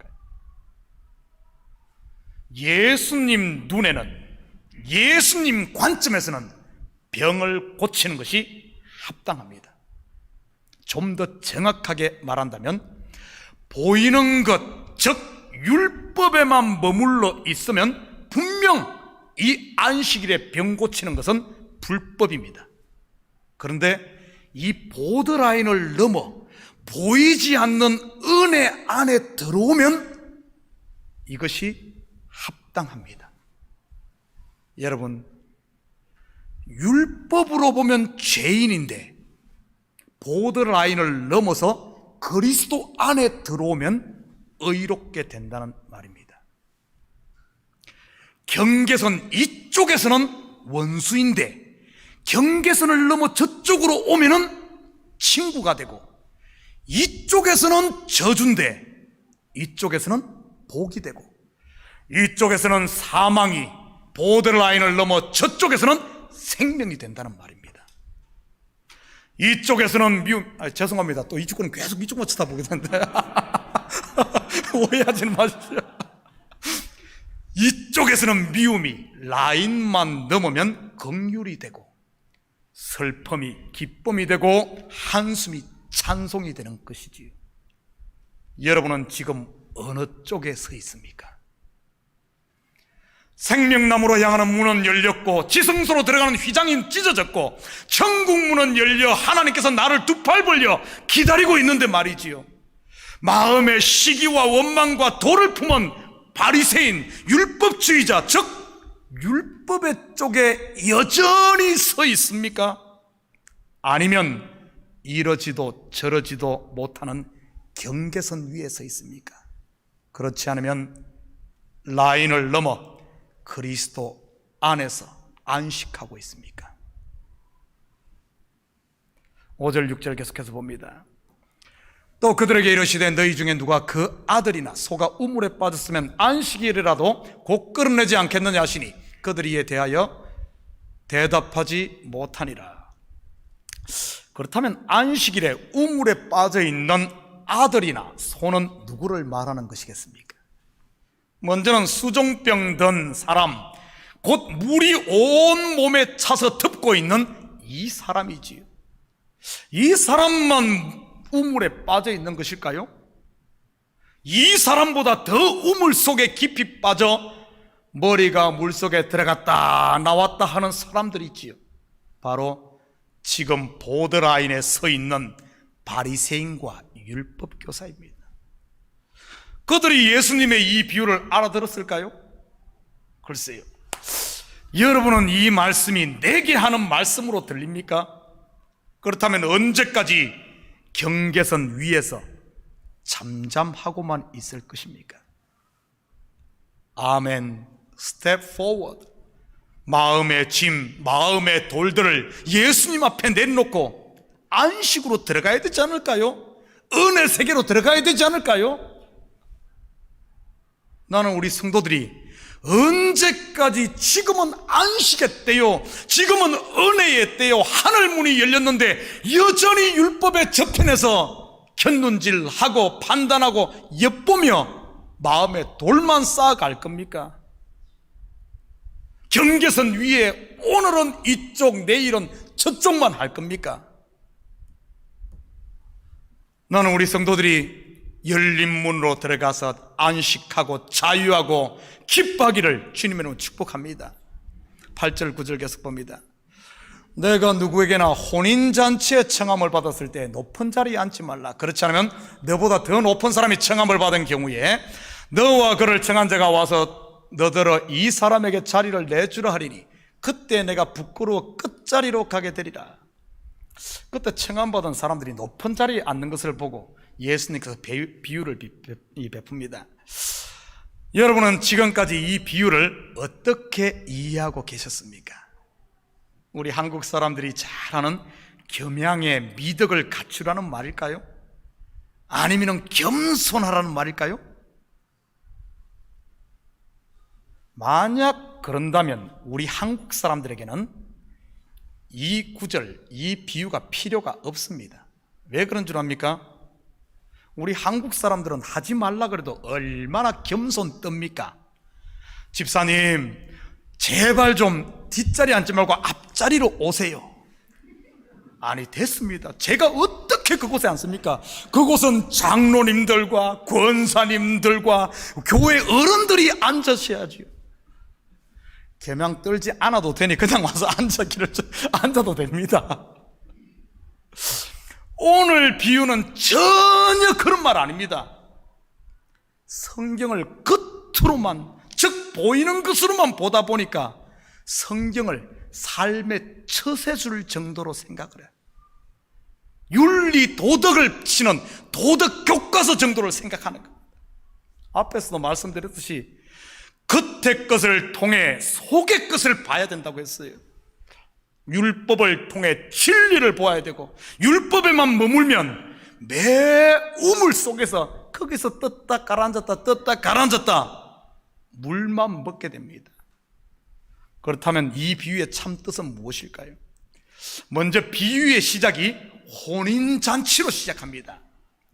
예수님 눈에는, 예수님 관점에서는 병을 고치는 것이 합당합니다. 좀 더 정확하게 말한다면 보이는 것, 즉 율법에만 머물러 있으면 분명 이 안식일에 병 고치는 것은 불법입니다. 그런데 이 보드라인을 넘어 보이지 않는 은혜 안에 들어오면 이것이 합당합니다. 여러분, 율법으로 보면 죄인인데 보드라인을 넘어서 그리스도 안에 들어오면 의롭게 된다는 말입니다. 경계선 이쪽에서는 원수인데 경계선을 넘어 저쪽으로 오면은 친구가 되고, 이쪽에서는 저주인데 이쪽에서는 복이 되고, 이쪽에서는 사망이 보더라인을 넘어 저쪽에서는 생명이 된다는 말입니다. 이쪽에서는 미움, 죄송합니다. 또 이쪽은 계속 이쪽만 쳐다보게 되는데 오해하지는 마십시오. 이쪽에서는 미움이 라인만 넘으면 긍휼이 되고, 슬픔이 기쁨이 되고, 한숨이 찬송이 되는 것이지요. 여러분은 지금 어느 쪽에 서 있습니까? 생명나무로 향하는 문은 열렸고 지성소로 들어가는 휘장이 찢어졌고 천국 문은 열려 하나님께서 나를 두 팔 벌려 기다리고 있는데 말이지요, 마음의 시기와 원망과 도를 품은 바리새인, 율법주의자, 즉 율법의 쪽에 여전히 서 있습니까? 아니면 이러지도 저러지도 못하는 경계선 위에 서 있습니까? 그렇지 않으면 라인을 넘어 그리스도 안에서 안식하고 있습니까? 5절 6절 계속해서 봅니다. 또 그들에게 이르시되 너희 중에 누가 그 아들이나 소가 우물에 빠졌으면 안식일이라도 곧 끌어내지 않겠느냐 하시니, 그들이 이에 대하여 대답하지 못하니라. 그렇다면 안식일에 우물에 빠져 있는 아들이나 소는 누구를 말하는 것이겠습니까? 먼저는 수종병 든 사람, 곧 물이 온 몸에 차서 덮고 있는 이 사람이지요. 이 사람만 우물에 빠져 있는 것일까요? 이 사람보다 더 우물 속에 깊이 빠져 머리가 물속에 들어갔다 나왔다 하는 사람들이 있지요. 바로 지금 보드라인에 서 있는 바리새인과 율법교사입니다. 그들이 예수님의 이 비유를 알아들었을까요? 글쎄요. 여러분은 이 말씀이 내게 하는 말씀으로 들립니까? 그렇다면 언제까지 경계선 위에서 잠잠하고만 있을 것입니까? 아멘. Step forward. 마음의 짐, 마음의 돌들을 예수님 앞에 내놓고 안식으로 들어가야 되지 않을까요? 은혜 세계로 들어가야 되지 않을까요? 나는 우리 성도들이 언제까지 지금은 안식의 때요, 지금은 은혜의 때요, 하늘 문이 열렸는데 여전히 율법의 저편에서 곁눈질하고 판단하고 엿보며 마음에 돌만 쌓아갈 겁니까? 경계선 위에 오늘은 이쪽, 내일은 저쪽만 할 겁니까? 나는 우리 성도들이 열린 문으로 들어가서 안식하고 자유하고 기뻐하기를 주님의 이름으로 축복합니다. 8절 9절 계속 봅니다. 내가 누구에게나 혼인잔치에 청함을 받았을 때 높은 자리에 앉지 말라. 그렇지 않으면 너보다 더 높은 사람이 청함을 받은 경우에 너와 그를 청한 자가 와서 너더러 이 사람에게 자리를 내주라 하리니 그때 내가 부끄러워 끝자리로 가게 되리라. 그때 청함받은 사람들이 높은 자리에 앉는 것을 보고 예수님께서 비유를 베풉니다. 여러분은 지금까지 이 비유를 어떻게 이해하고 계셨습니까? 우리 한국 사람들이 잘 아는 겸양의 미덕을 갖추라는 말일까요? 아니면 겸손하라는 말일까요? 만약 그런다면 우리 한국 사람들에게는 이 구절, 이 비유가 필요가 없습니다. 왜 그런 줄 압니까? 우리 한국 사람들은 하지 말라 그래도 얼마나 겸손 뜹니까? 집사님, 제발 좀 뒷자리 앉지 말고 앞자리로 오세요. 아니, 됐습니다. 제가 어떻게 그곳에 앉습니까? 그곳은 장로님들과 권사님들과 교회 어른들이 앉으셔야지요. 계명 떨지 않아도 되니 그냥 와서 앉아도 됩니다. 오늘 비유는 전혀 그런 말 아닙니다. 성경을 겉으로만, 즉 보이는 것으로만 보다 보니까 성경을 삶의 처세술 정도로 생각을 해요. 윤리 도덕을 치는 도덕 교과서 정도를 생각하는 겁니다. 앞에서도 말씀드렸듯이 겉의 것을 통해 속의 것을 봐야 된다고 했어요. 율법을 통해 진리를 보아야 되고, 율법에만 머물면 매 우물 속에서 거기서 떴다 가라앉았다 떴다 가라앉았다 물만 먹게 됩니다. 그렇다면 이 비유의 참 뜻은 무엇일까요? 먼저 비유의 시작이 혼인잔치로 시작합니다.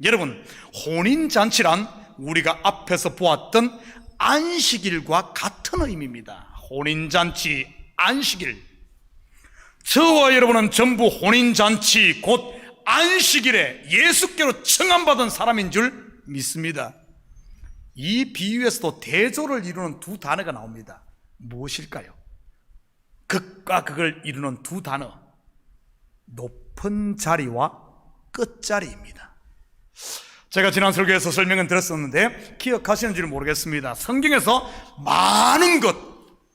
여러분, 혼인잔치란 우리가 앞에서 보았던 안식일과 같은 의미입니다. 혼인잔치, 안식일. 저와 여러분은 전부 혼인잔치 곧 안식일에 예수께로 청함받은 사람인 줄 믿습니다. 이 비유에서도 대조를 이루는 두 단어가 나옵니다. 무엇일까요? 극과 극을 이루는 두 단어, 높은 자리와 끝자리입니다. 제가 지난 설교에서 설명은 드렸었는데 기억하시는지는 모르겠습니다. 성경에서 많은 것,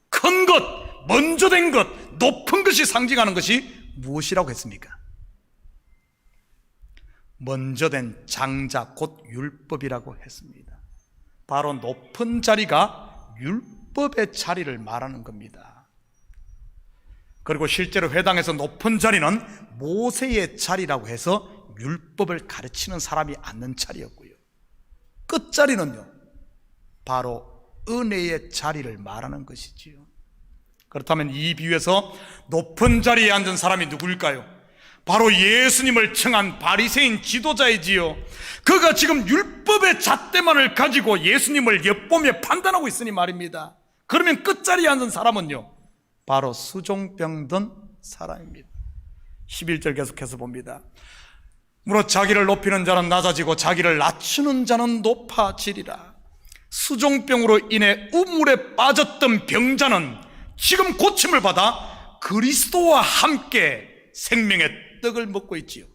큰 것, 먼저 된 것, 높은 것이 상징하는 것이 무엇이라고 했습니까? 먼저 된 장자 곧 율법이라고 했습니다. 바로 높은 자리가 율법의 자리를 말하는 겁니다. 그리고 실제로 회당에서 높은 자리는 모세의 자리라고 해서 율법을 가르치는 사람이 앉는 자리였고요. 끝자리는요, 바로 은혜의 자리를 말하는 것이지요. 그렇다면 이 비유에서 높은 자리에 앉은 사람이 누구일까요? 바로 예수님을 청한 바리새인 지도자이지요. 그가 지금 율법의 잣대만을 가지고 예수님을 엿보며 판단하고 있으니 말입니다. 그러면 끝자리에 앉은 사람은요, 바로 수종병 든 사람입니다. 11절 계속해서 봅니다. 무릇 자기를 높이는 자는 낮아지고 자기를 낮추는 자는 높아지리라. 수종병으로 인해 우물에 빠졌던 병자는 지금 고침을 받아 그리스도와 함께 생명의 떡을 먹고 있지요.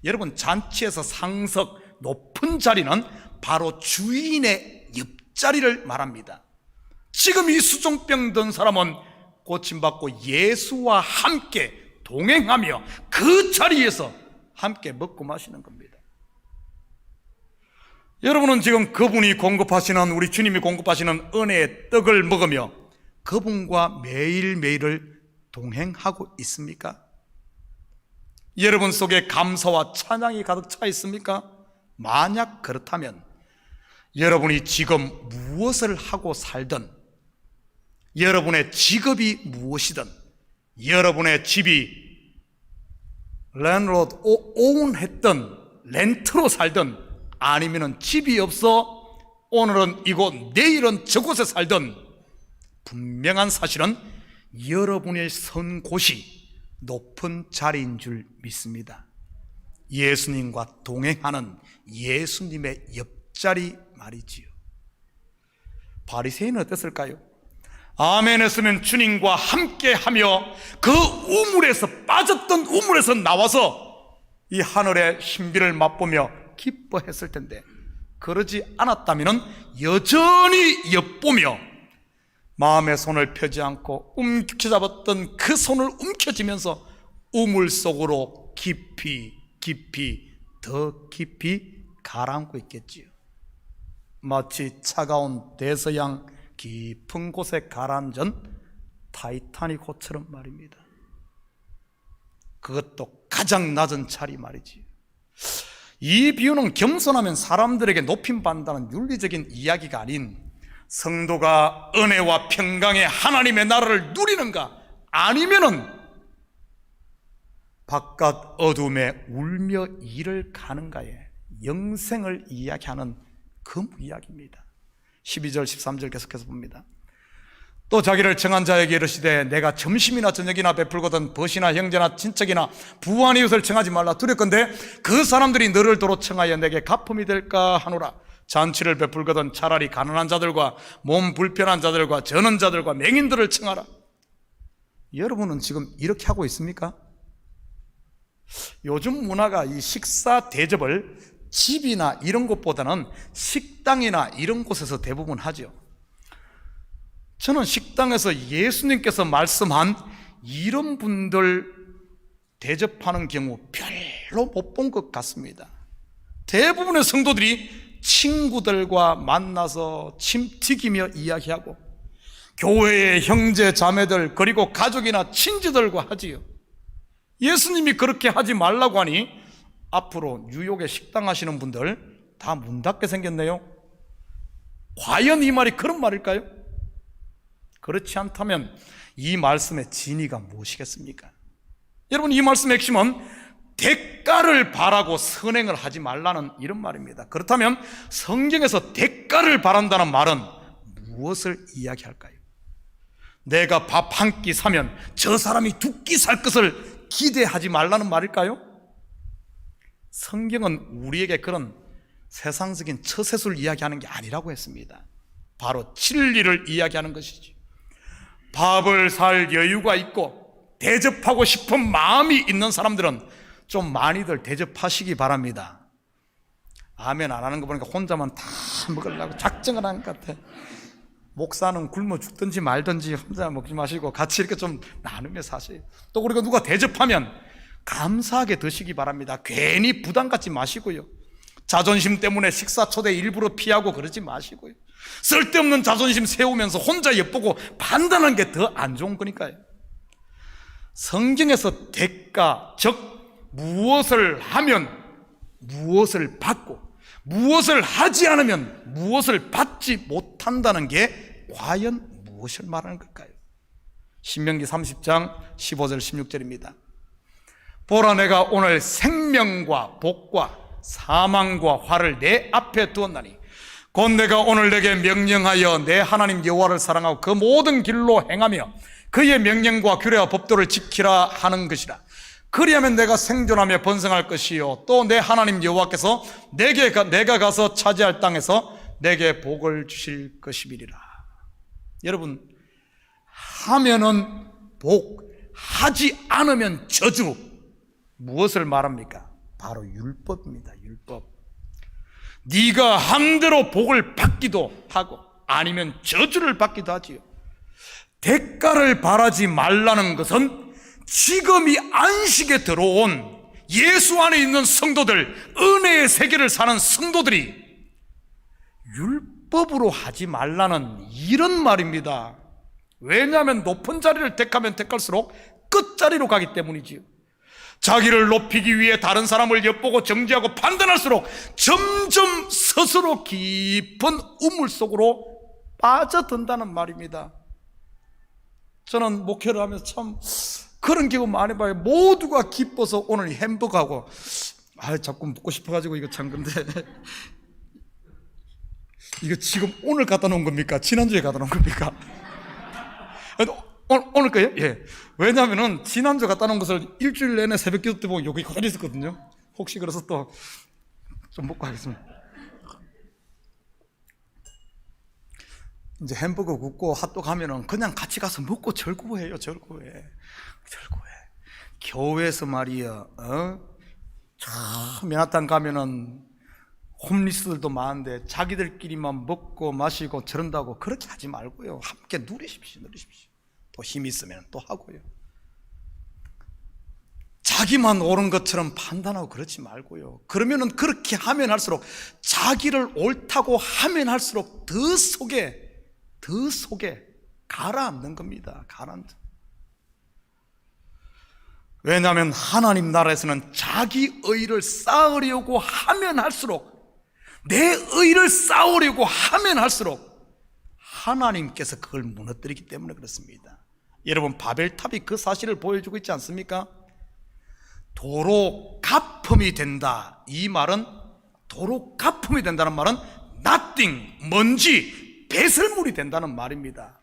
여러분, 잔치에서 상석 높은 자리는 바로 주인의 옆자리를 말합니다. 지금 이 수종병 든 사람은 고침받고 예수와 함께 동행하며 그 자리에서 함께 먹고 마시는 겁니다. 여러분은 지금 그분이 공급하시는, 우리 주님이 공급하시는 은혜의 떡을 먹으며 그분과 매일매일을 동행하고 있습니까? 여러분 속에 감사와 찬양이 가득 차 있습니까? 만약 그렇다면 여러분이 지금 무엇을 하고 살든, 여러분의 직업이 무엇이든, 여러분의 집이 랜드로드 오운했던 렌트로 살든, 아니면 집이 없어 오늘은 이곳 내일은 저곳에 살든, 분명한 사실은 여러분의 선 곳이 높은 자리인 줄 믿습니다. 예수님과 동행하는 예수님의 옆자리 말이지요. 바리새인은 어땠을까요? 아멘 했으면 주님과 함께하며 그 우물에서, 빠졌던 우물에서 나와서 이 하늘의 신비를 맛보며 기뻐했을 텐데, 그러지 않았다면 여전히 엿보며 마음의 손을 펴지 않고 움켜잡았던 그 손을 움켜쥐면서 우물 속으로 깊이 더 깊이 가라앉고 있겠지요. 마치 차가운 대서양 깊은 곳에 가라앉은 타이타닉 호처럼 말입니다. 그것도 가장 낮은 자리 말이지. 이 비유는 겸손하면 사람들에게 높임 받는다는 윤리적인 이야기가 아닌, 성도가 은혜와 평강의 하나님의 나라를 누리는가, 아니면은 바깥 어둠에 울며 이를 가는가의 영생을 이야기하는 그 이야기입니다. 12절 13절 계속해서 봅니다. 또 자기를 청한 자에게 이르시되 내가 점심이나 저녁이나 베풀거든 벗이나 형제나 친척이나 부한 이웃을 청하지 말라. 두렵건대 그 사람들이 너를 도로 청하여 내게 가품이 될까 하노라. 잔치를 베풀거든 차라리 가난한 자들과 몸 불편한 자들과 저는 자들과 맹인들을 청하라. 여러분은 지금 이렇게 하고 있습니까? 요즘 문화가 이 식사 대접을 집이나 이런 곳보다는 식당이나 이런 곳에서 대부분 하죠. 저는 식당에서 예수님께서 말씀한 이런 분들 대접하는 경우 별로 못 본 것 같습니다. 대부분의 성도들이 친구들과 만나서 침 튀기며 이야기하고 교회의 형제 자매들 그리고 가족이나 친지들과 하지요. 예수님이 그렇게 하지 말라고 하니 앞으로 뉴욕에 식당 하시는 분들 다 문 닫게 생겼네요. 과연 이 말이 그런 말일까요? 그렇지 않다면 이 말씀의 진의가 무엇이겠습니까? 여러분, 이 말씀의 핵심은 대가를 바라고 선행을 하지 말라는 이런 말입니다. 그렇다면 성경에서 대가를 바란다는 말은 무엇을 이야기할까요? 내가 밥 한 끼 사면 저 사람이 두 끼 살 것을 기대하지 말라는 말일까요? 성경은 우리에게 그런 세상적인 처세술 이야기하는 게 아니라고 했습니다. 바로 진리를 이야기하는 것이지. 밥을 살 여유가 있고 대접하고 싶은 마음이 있는 사람들은 좀 많이들 대접하시기 바랍니다. 아멘 안 하는 거 보니까 혼자만 다 먹으려고 작정을 하는 것 같아. 목사는 굶어 죽든지 말든지 혼자 먹지 마시고 같이 이렇게 좀 나누며 사세요. 또 그리고 누가 대접하면 감사하게 드시기 바랍니다. 괜히 부담 갖지 마시고요. 자존심 때문에 식사 초대 일부러 피하고 그러지 마시고요. 쓸데없는 자존심 세우면서 혼자 엿보고 판단하는 게 더 안 좋은 거니까요. 성경에서 대가, 즉 무엇을 하면 무엇을 받고 무엇을 하지 않으면 무엇을 받지 못한다는 게 과연 무엇을 말하는 걸까요? 신명기 30장 15절 16절입니다. 보라, 내가 오늘 생명과 복과 사망과 화를 내 앞에 두었나니 곧 내가 오늘 내게 명령하여 내 하나님 여호와를 사랑하고 그 모든 길로 행하며 그의 명령과 규례와 법도를 지키라 하는 것이라. 그리하면 내가 생존하며 번성할 것이요 또 내 하나님 여호와께서 내가 가서 차지할 땅에서 내게 복을 주실 것이니라. 여러분, 하면은 복, 하지 않으면 저주. 무엇을 말합니까? 바로 율법입니다. 율법. 네가 함대로 복을 받기도 하고 아니면 저주를 받기도 하지요. 대가를 바라지 말라는 것은 지금 이 안식에 들어온 예수 안에 있는 성도들, 은혜의 세계를 사는 성도들이 율법으로 하지 말라는 이런 말입니다. 왜냐하면 높은 자리를 택하면 택할수록 끝자리로 가기 때문이지요. 자기를 높이기 위해 다른 사람을 엿보고 정죄하고 판단할수록 점점 스스로 깊은 우물 속으로 빠져든다는 말입니다. 저는 목회를 하면서 참 그런 경우 많이 봐요. 모두가 기뻐서 오늘 햄버거하고 자꾸 먹고 싶어가지고 이거 참 근데 이거 지금 오늘 갖다 놓은 겁니까? 지난주에 갖다 놓은 겁니까? 오늘 거예요? 예. 왜냐하면은 지난주 갖다 놓은 것을 일주일 내내 새벽 기도 때 보고 여기 그대로 있었거든요. 혹시 그래서 또 좀 먹고 하겠습니다. 이제 햄버거 굽고 핫도그 하면은 그냥 같이 가서 먹고 절구해요. 절구해. 교회에서 말이야, 참 맨하탄 가면은 홈리스들도 많은데 자기들끼리만 먹고 마시고 저런다고 그렇게 하지 말고요. 함께 누리십시오. 또 힘 있으면 또 하고요. 자기만 옳은 것처럼 판단하고 그러지 말고요. 그러면은 그렇게 하면 할수록 자기를 옳다고 하면 할수록 더 속에 가라앉는 겁니다. 가라앉는. 왜냐하면 하나님 나라에서는 자기 의를 쌓으려고 하면 할수록, 내 의를 쌓으려고 하면 할수록 하나님께서 그걸 무너뜨리기 때문에 그렇습니다. 여러분, 바벨탑이 그 사실을 보여주고 있지 않습니까? 도로 가품이 된다. 이 말은, 도로 가품이 된다는 말은 nothing, 먼지, 배설물이 된다는 말입니다.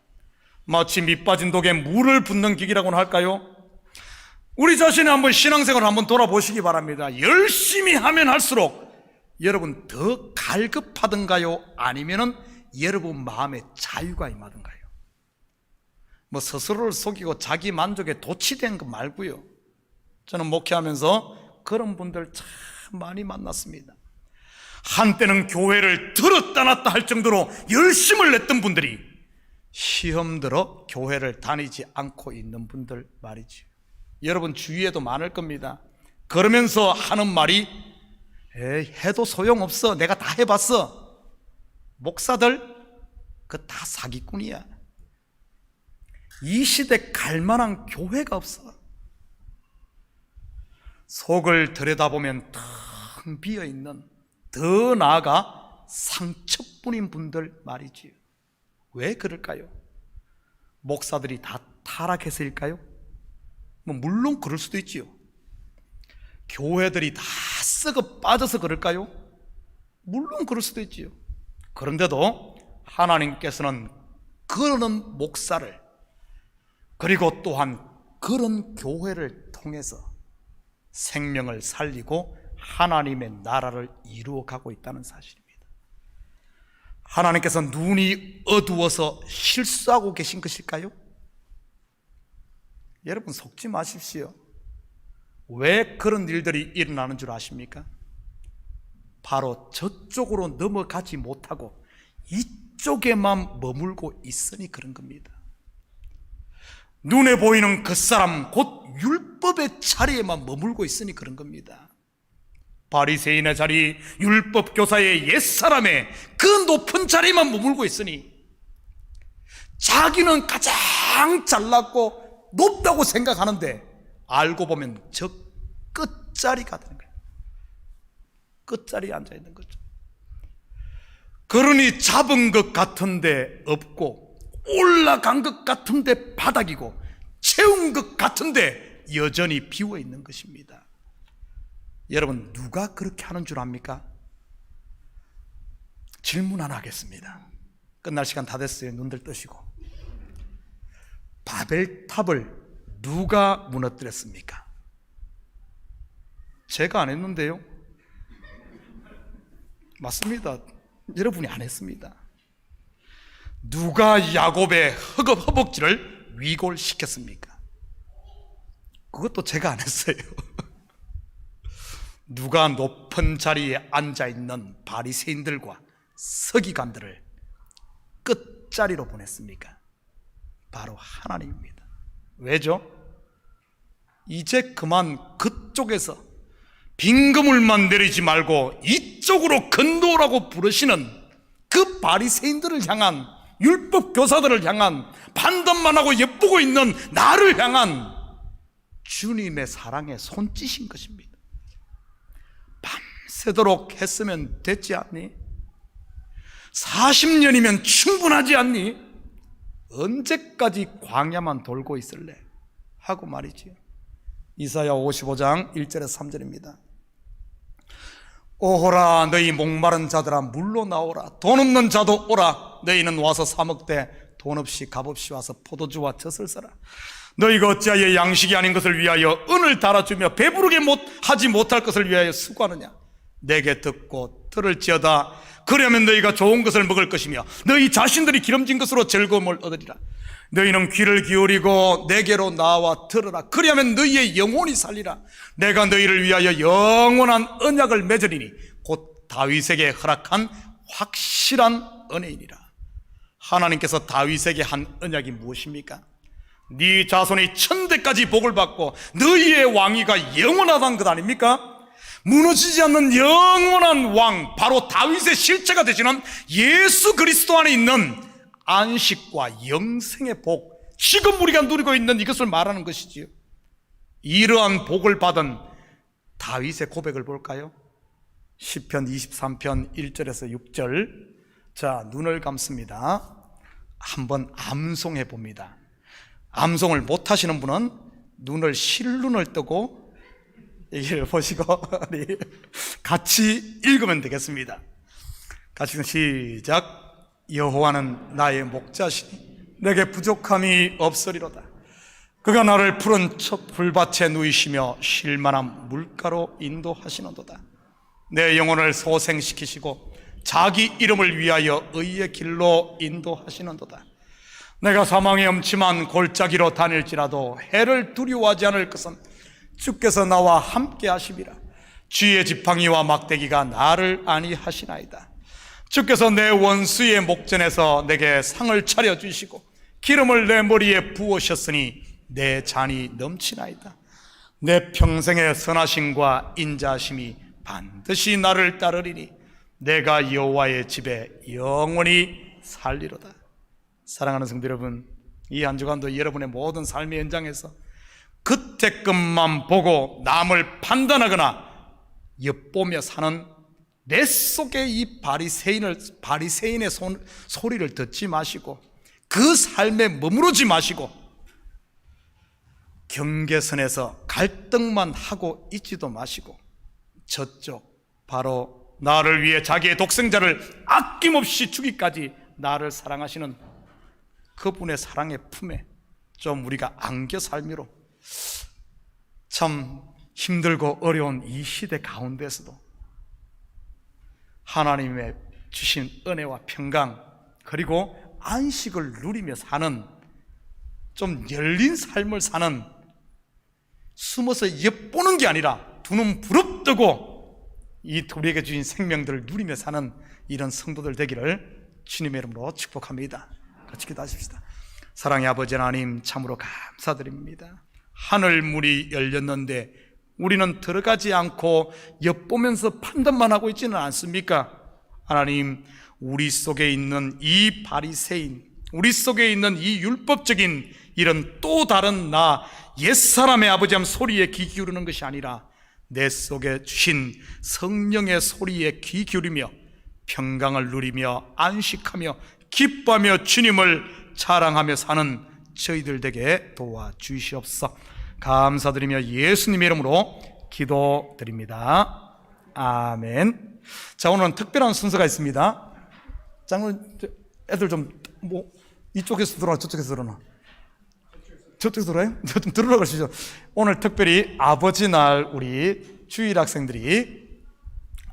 마치 밑 빠진 독에 물을 붓는 기기라고는 할까요? 우리 자신의 한번 신앙생활을 한번 돌아보시기 바랍니다. 열심히 하면 할수록 여러분 더 갈급하던가요? 아니면은 여러분 마음에 자유가 임하던가요? 뭐 스스로를 속이고 자기 만족에 도취된 거 말고요. 저는 목회하면서 그런 분들 참 많이 만났습니다. 한때는 교회를 들었다 놨다 할 정도로 열심을 냈던 분들이 시험 들어 교회를 다니지 않고 있는 분들 말이지. 여러분 주위에도 많을 겁니다. 그러면서 하는 말이 해도 소용없어. 내가 다 해봤어. 목사들 그 다 사기꾼이야. 이 시대 갈 만한 교회가 없어. 속을 들여다보면 텅 비어있는, 더 나아가 상처뿐인 분들 말이지요. 왜 그럴까요? 목사들이 다 타락해서일까요? 뭐 물론 그럴 수도 있지요. 교회들이 다 썩어 빠져서 그럴까요? 물론 그럴 수도 있지요. 그런데도 하나님께서는 그런 목사를, 그리고 또한 그런 교회를 통해서 생명을 살리고 하나님의 나라를 이루어가고 있다는 사실입니다. 하나님께서 눈이 어두워서 실수하고 계신 것일까요? 여러분 속지 마십시오. 왜 그런 일들이 일어나는 줄 아십니까? 바로 저쪽으로 넘어가지 못하고 이쪽에만 머물고 있으니 그런 겁니다. 눈에 보이는 그 사람, 곧 율법의 자리에만 머물고 있으니 그런 겁니다. 바리새인의 자리, 율법 교사의 옛사람의 그 높은 자리에만 머물고 있으니 자기는 가장 잘났고 높다고 생각하는데 알고 보면 저 끝자리가 되는 거예요. 끝자리에 앉아 있는 거죠. 그러니 잡은 것 같은데 없고 올라간 것 같은데 바닥이고 채운 것 같은데 여전히 비어 있는 것입니다. 여러분, 누가 그렇게 하는 줄 압니까? 질문 하나 하겠습니다. 끝날 시간 다 됐어요. 눈들 뜨시고. 바벨탑을 누가 무너뜨렸습니까? 제가 안 했는데요. 맞습니다. 여러분이 안 했습니다. 누가 야곱의 허벅지를 위골시켰습니까? 그것도 제가 안 했어요. 누가 높은 자리에 앉아있는 바리새인들과 서기관들을 끝자리로 보냈습니까? 바로 하나님입니다. 왜죠? 이제 그만 그쪽에서 빈그물만 내리지 말고 이쪽으로 건너오라고 부르시는 그 바리새인들을 향한, 율법 교사들을 향한, 판단만 하고 엿보고 있는 나를 향한 주님의 사랑에 손짓인 것입니다. 밤새도록 했으면 됐지 않니? 40년이면 충분하지 않니? 언제까지 광야만 돌고 있을래? 하고 말이지요. 이사야 55장 1절에서 3절입니다. 오호라, 너희 목마른 자들아 물로 나오라. 돈 없는 자도 오라. 너희는 와서 사 먹되 돈 없이 값없이 와서 포도주와 젖을 사라. 너희가 어찌하여 양식이 아닌 것을 위하여 은을 달아주며 배부르게 하지 못할 것을 위하여 수고하느냐? 내게 듣고 들을지어다. 그러면 너희가 좋은 것을 먹을 것이며 너희 자신들이 기름진 것으로 즐거움을 얻으리라. 너희는 귀를 기울이고 내게로 나와 들으라. 그리하면 너희의 영혼이 살리라. 내가 너희를 위하여 영원한 언약을 맺으리니 곧 다윗에게 허락한 확실한 은혜이니라. 하나님께서 다윗에게 한 언약이 무엇입니까? 네 자손이 천대까지 복을 받고 너희의 왕위가 영원하다는 것 아닙니까? 무너지지 않는 영원한 왕, 바로 다윗의 실체가 되시는 예수 그리스도 안에 있는 안식과 영생의 복, 지금 우리가 누리고 있는 이것을 말하는 것이지요. 이러한 복을 받은 다윗의 고백을 볼까요? 시편 23편 1절에서 6절. 자, 눈을 감습니다. 한번 암송해 봅니다. 암송을 못 하시는 분은 눈을 실눈을 뜨고 얘기를 보시고 같이 읽으면 되겠습니다. 같이 시작. 여호와는 나의 목자시니 내게 부족함이 없으리로다. 그가 나를 푸른 풀밭에 누이시며 쉴만한 물가로 인도하시는도다. 내 영혼을 소생시키시고 자기 이름을 위하여 의의 길로 인도하시는도다. 내가 사망의 엄침한 골짜기로 다닐지라도 해를 두려워하지 않을 것은 주께서 나와 함께 하심이라. 쥐의 지팡이와 막대기가 나를 안위하시나이다. 주께서 내 원수의 목전에서 내게 상을 차려주시고 기름을 내 머리에 부으셨으니 내 잔이 넘치나이다. 내 평생의 선하심과 인자하심이 반드시 나를 따르리니 내가 여호와의 집에 영원히 살리로다. 사랑하는 성도 여러분, 이 한 주간도 여러분의 모든 삶의 현장에서 그때끝만 보고 남을 판단하거나 엿보며 사는 내 속에 이 바리새인의 소리를 듣지 마시고 그 삶에 머무르지 마시고 경계선에서 갈등만 하고 있지도 마시고 저쪽 바로 나를 위해 자기의 독생자를 아낌없이 주기까지 나를 사랑하시는 그분의 사랑의 품에 좀 우리가 안겨 살미로 참 힘들고 어려운 이 시대 가운데서도 하나님의 주신 은혜와 평강 그리고 안식을 누리며 사는 좀 열린 삶을 사는, 숨어서 엿보는 게 아니라 두 눈 부릅뜨고 이 우리에게 주신 생명들을 누리며 사는 이런 성도들 되기를 주님의 이름으로 축복합니다. 같이 기도하십시다. 사랑의 아버지 하나님, 참으로 감사드립니다. 하늘 문이 열렸는데 우리는 들어가지 않고 엿보면서 판단만 하고 있지는 않습니까? 하나님, 우리 속에 있는 이 바리새인, 우리 속에 있는 이 율법적인 이런 또 다른 나, 옛사람의 아버지함 소리에 귀 기울이는 것이 아니라 내 속에 주신 성령의 소리에 귀 기울이며 평강을 누리며 안식하며 기뻐하며 주님을 자랑하며 사는 저희들 되게 도와주시옵소서. 감사드리며 예수님의 이름으로 기도드립니다. 아멘. 자, 오늘은 특별한 순서가 있습니다. 장로님, 애들 이쪽에서 들어나 저쪽에서 들어나? 저쪽에서 들어요? 좀 들으러 가시죠. 오늘 특별히 아버지 날 우리 주일 학생들이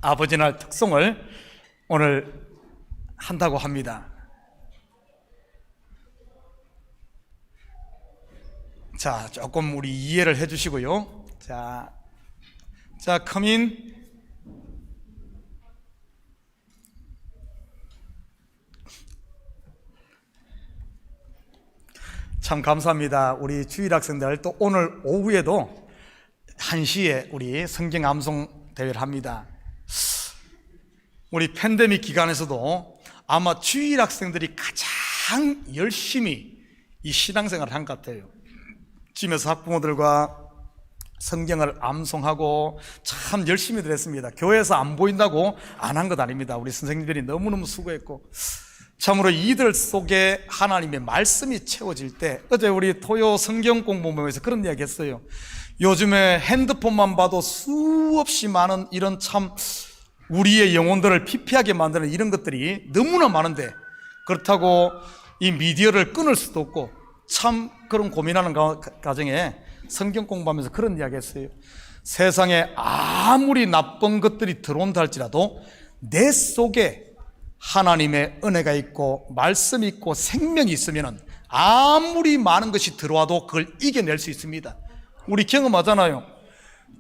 아버지 날 특송을 오늘 한다고 합니다. 자, 조금 우리 이해를 해 주시고요. 자, 커민. 참 감사합니다. 우리 주일 학생들 또 오늘 오후에도 1시에 우리 성경 암송 대회를 합니다. 우리 팬데믹 기간에서도 아마 주일 학생들이 가장 열심히 이 신앙생활을 한 것 같아요. 집에서 학부모들과 성경을 암송하고 참 열심히들 했습니다. 교회에서 안 보인다고 안 한 것 아닙니다. 우리 선생님들이 너무너무 수고했고, 참으로 이들 속에 하나님의 말씀이 채워질 때, 어제 우리 토요 성경 공부 모임에서 그런 이야기 했어요. 요즘에 핸드폰만 봐도 수없이 많은 이런 참 우리의 영혼들을 피폐하게 만드는 이런 것들이 너무나 많은데, 그렇다고 이 미디어를 끊을 수도 없고, 참 그런 고민하는 가정에 성경 공부하면서 그런 이야기 했어요. 세상에 아무리 나쁜 것들이 들어온다 할지라도 내 속에 하나님의 은혜가 있고 말씀이 있고 생명이 있으면 아무리 많은 것이 들어와도 그걸 이겨낼 수 있습니다. 우리 경험하잖아요.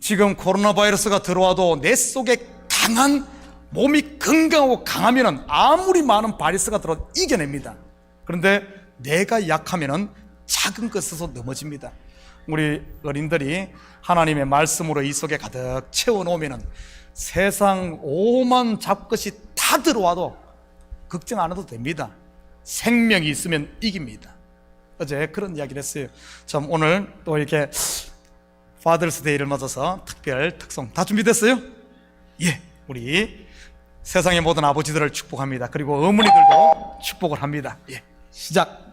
지금 코로나 바이러스가 들어와도 내 속에 강한 몸이 건강하고 강하면 아무리 많은 바이러스가 들어와도 이겨냅니다. 그런데 내가 약하면 작은 것에서 넘어집니다. 우리 어린들이 하나님의 말씀으로 이 속에 가득 채워놓으면 세상 오만 잡것이 다 들어와도 걱정 안 해도 됩니다. 생명이 있으면 이깁니다. 어제 그런 이야기를 했어요. 참 오늘 또 이렇게 파더스데이를 맞아서 특별 특송 다 준비됐어요? 예, 우리 세상의 모든 아버지들을 축복합니다. 그리고 어머니들도 축복을 합니다. 예, 시작.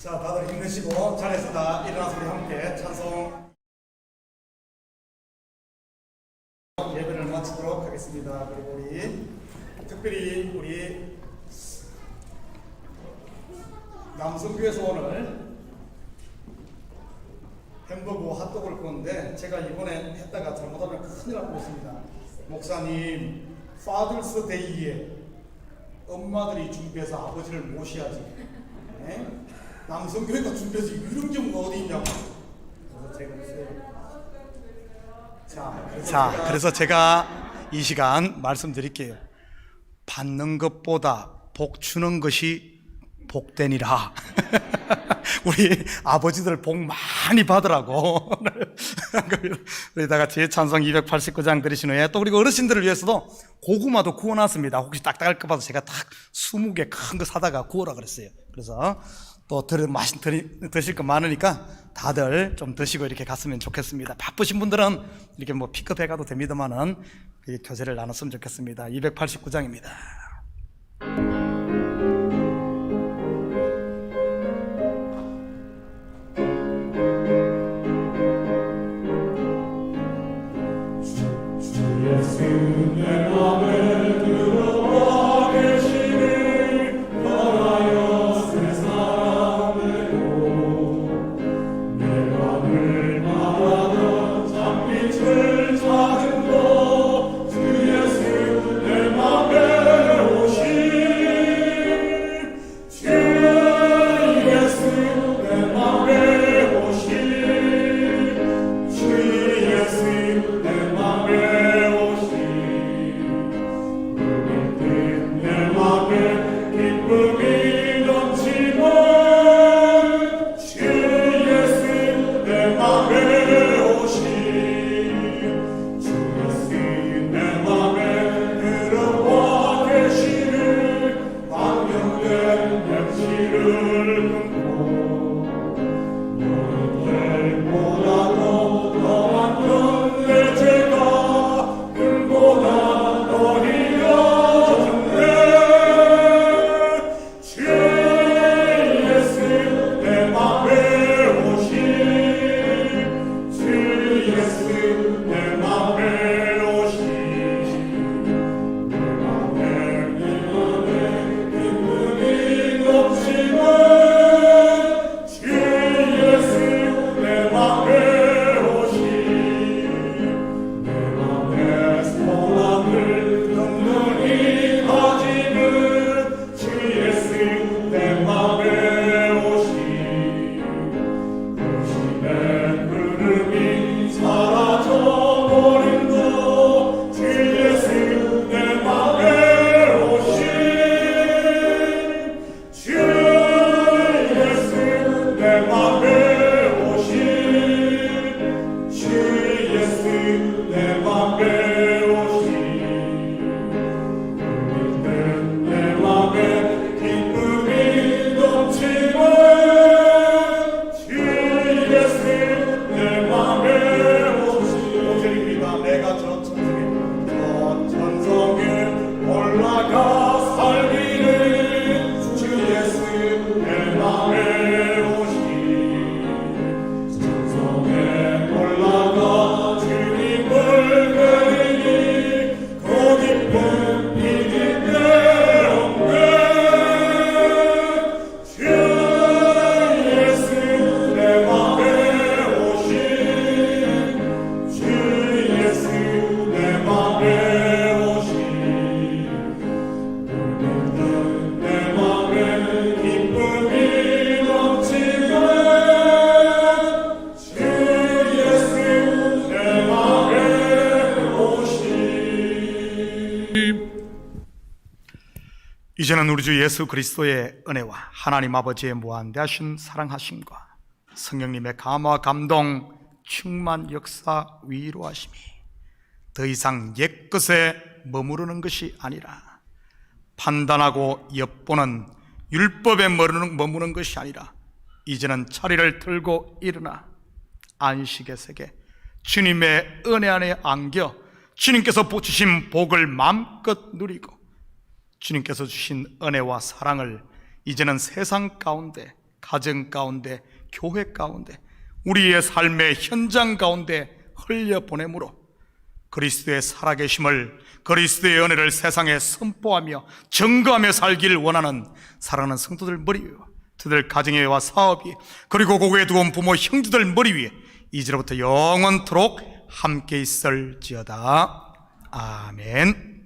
자, 다들 힘내시고 자리에서 다 일어나서 우리 함께 찬송 예배를 마치도록 하겠습니다. 그리고 우리 특별히 우리 남성교회에서 오늘 햄버거 핫도그를 구웠는데 제가 이번에 했다가 잘못하면 큰일 날 뻔했습니다. 목사님, 파들스 데이에 엄마들이 준비해서 아버지를 모셔야지. 네? 남성교회가 준비해서 이런 경우가 어디 있냐고. 그래서 제가 자, 그래서 제가 이 시간 말씀드릴게요. 받는 것보다 복 주는 것이 복되니라. 우리 아버지들 복 많이 받으라고. 우리 다 같이 찬송 289장 들으신 후에 또 그리고 어르신들을 위해서도 고구마도 구워놨습니다. 혹시 딱딱할까 봐서 제가 딱 20개 큰 거 사다가 구워라 그랬어요. 그래서 또 드실 거 많으니까 다들 좀 드시고 이렇게 갔으면 좋겠습니다. 바쁘신 분들은 이렇게 뭐 픽업해 가도 됩니다만은 교제를 나눴으면 좋겠습니다. 289장입니다. 예수 내 맘에 들어와 계시니 나라여 새 사랑으로 내 맘을 말하던 참빛을 찾은 너 주 예수 내 맘에 오신 주 예수 내 맘에 오신 주 예수 내 맘에 기쁨이 넘치는 주 예수 내 맘에 오신 주 예수 내 맘에 들어와 계시는 망령된 염치를 끊고 너희들보다도 더 많은 내 죄가 눈보다 더리어졌네. 주 예수 내 맘에 오신 주 예수 내 맘에 오신 내 맘에 기쁨이 넘치는 주 예수 내 맘에 오신 내 맘에 소망을 든든히 가지는 주 예수 내 맘에 오신 당신의 흐름이 사라져버린 너 주 예수 내 맘에 오신 주 예수 내 맘에 오신 주 예수 내 맘에 오신 내 맘에 기쁨이 넘치는 주 예수 내 맘에 오신 5절입니다. 내가 저 천성에 올라가 살기를 주 예수 내 맘에 오신 천성에 올라가 주님을 뵈니 그 기쁨 이길 데 없네. 주 예수 내 맘에 오신 주 예수 내 맘에 오신 내 맘에 기쁨이 넘치는 주 예수 내 맘에 오신. 이제는 우리 주 예수 그리스도의 은혜와 하나님 아버지의 무한대하신 사랑하심과 성령님의 감화 감동 충만 역사 위로하심이 더 이상 옛것에 머무르는 것이 아니라 판단하고 엿보는 율법에 머무는 것이 아니라 이제는 자리를 들고 일어나 안식의 세계 주님의 은혜 안에 안겨 주님께서 주신 복을 마음껏 누리고 주님께서 주신 은혜와 사랑을 이제는 세상 가운데 가정 가운데, 교회 가운데, 우리의 삶의 현장 가운데 흘려보내므로 그리스도의 살아계심을, 그리스도의 은혜를 세상에 선포하며 증거하며 살기를 원하는 사랑하는 성도들 머리 위에, 그들 가정에와 사업이, 그리고 고국에 두은 부모 형제들 머리 위에 이제로부터 영원토록 함께 있을지어다. 아멘.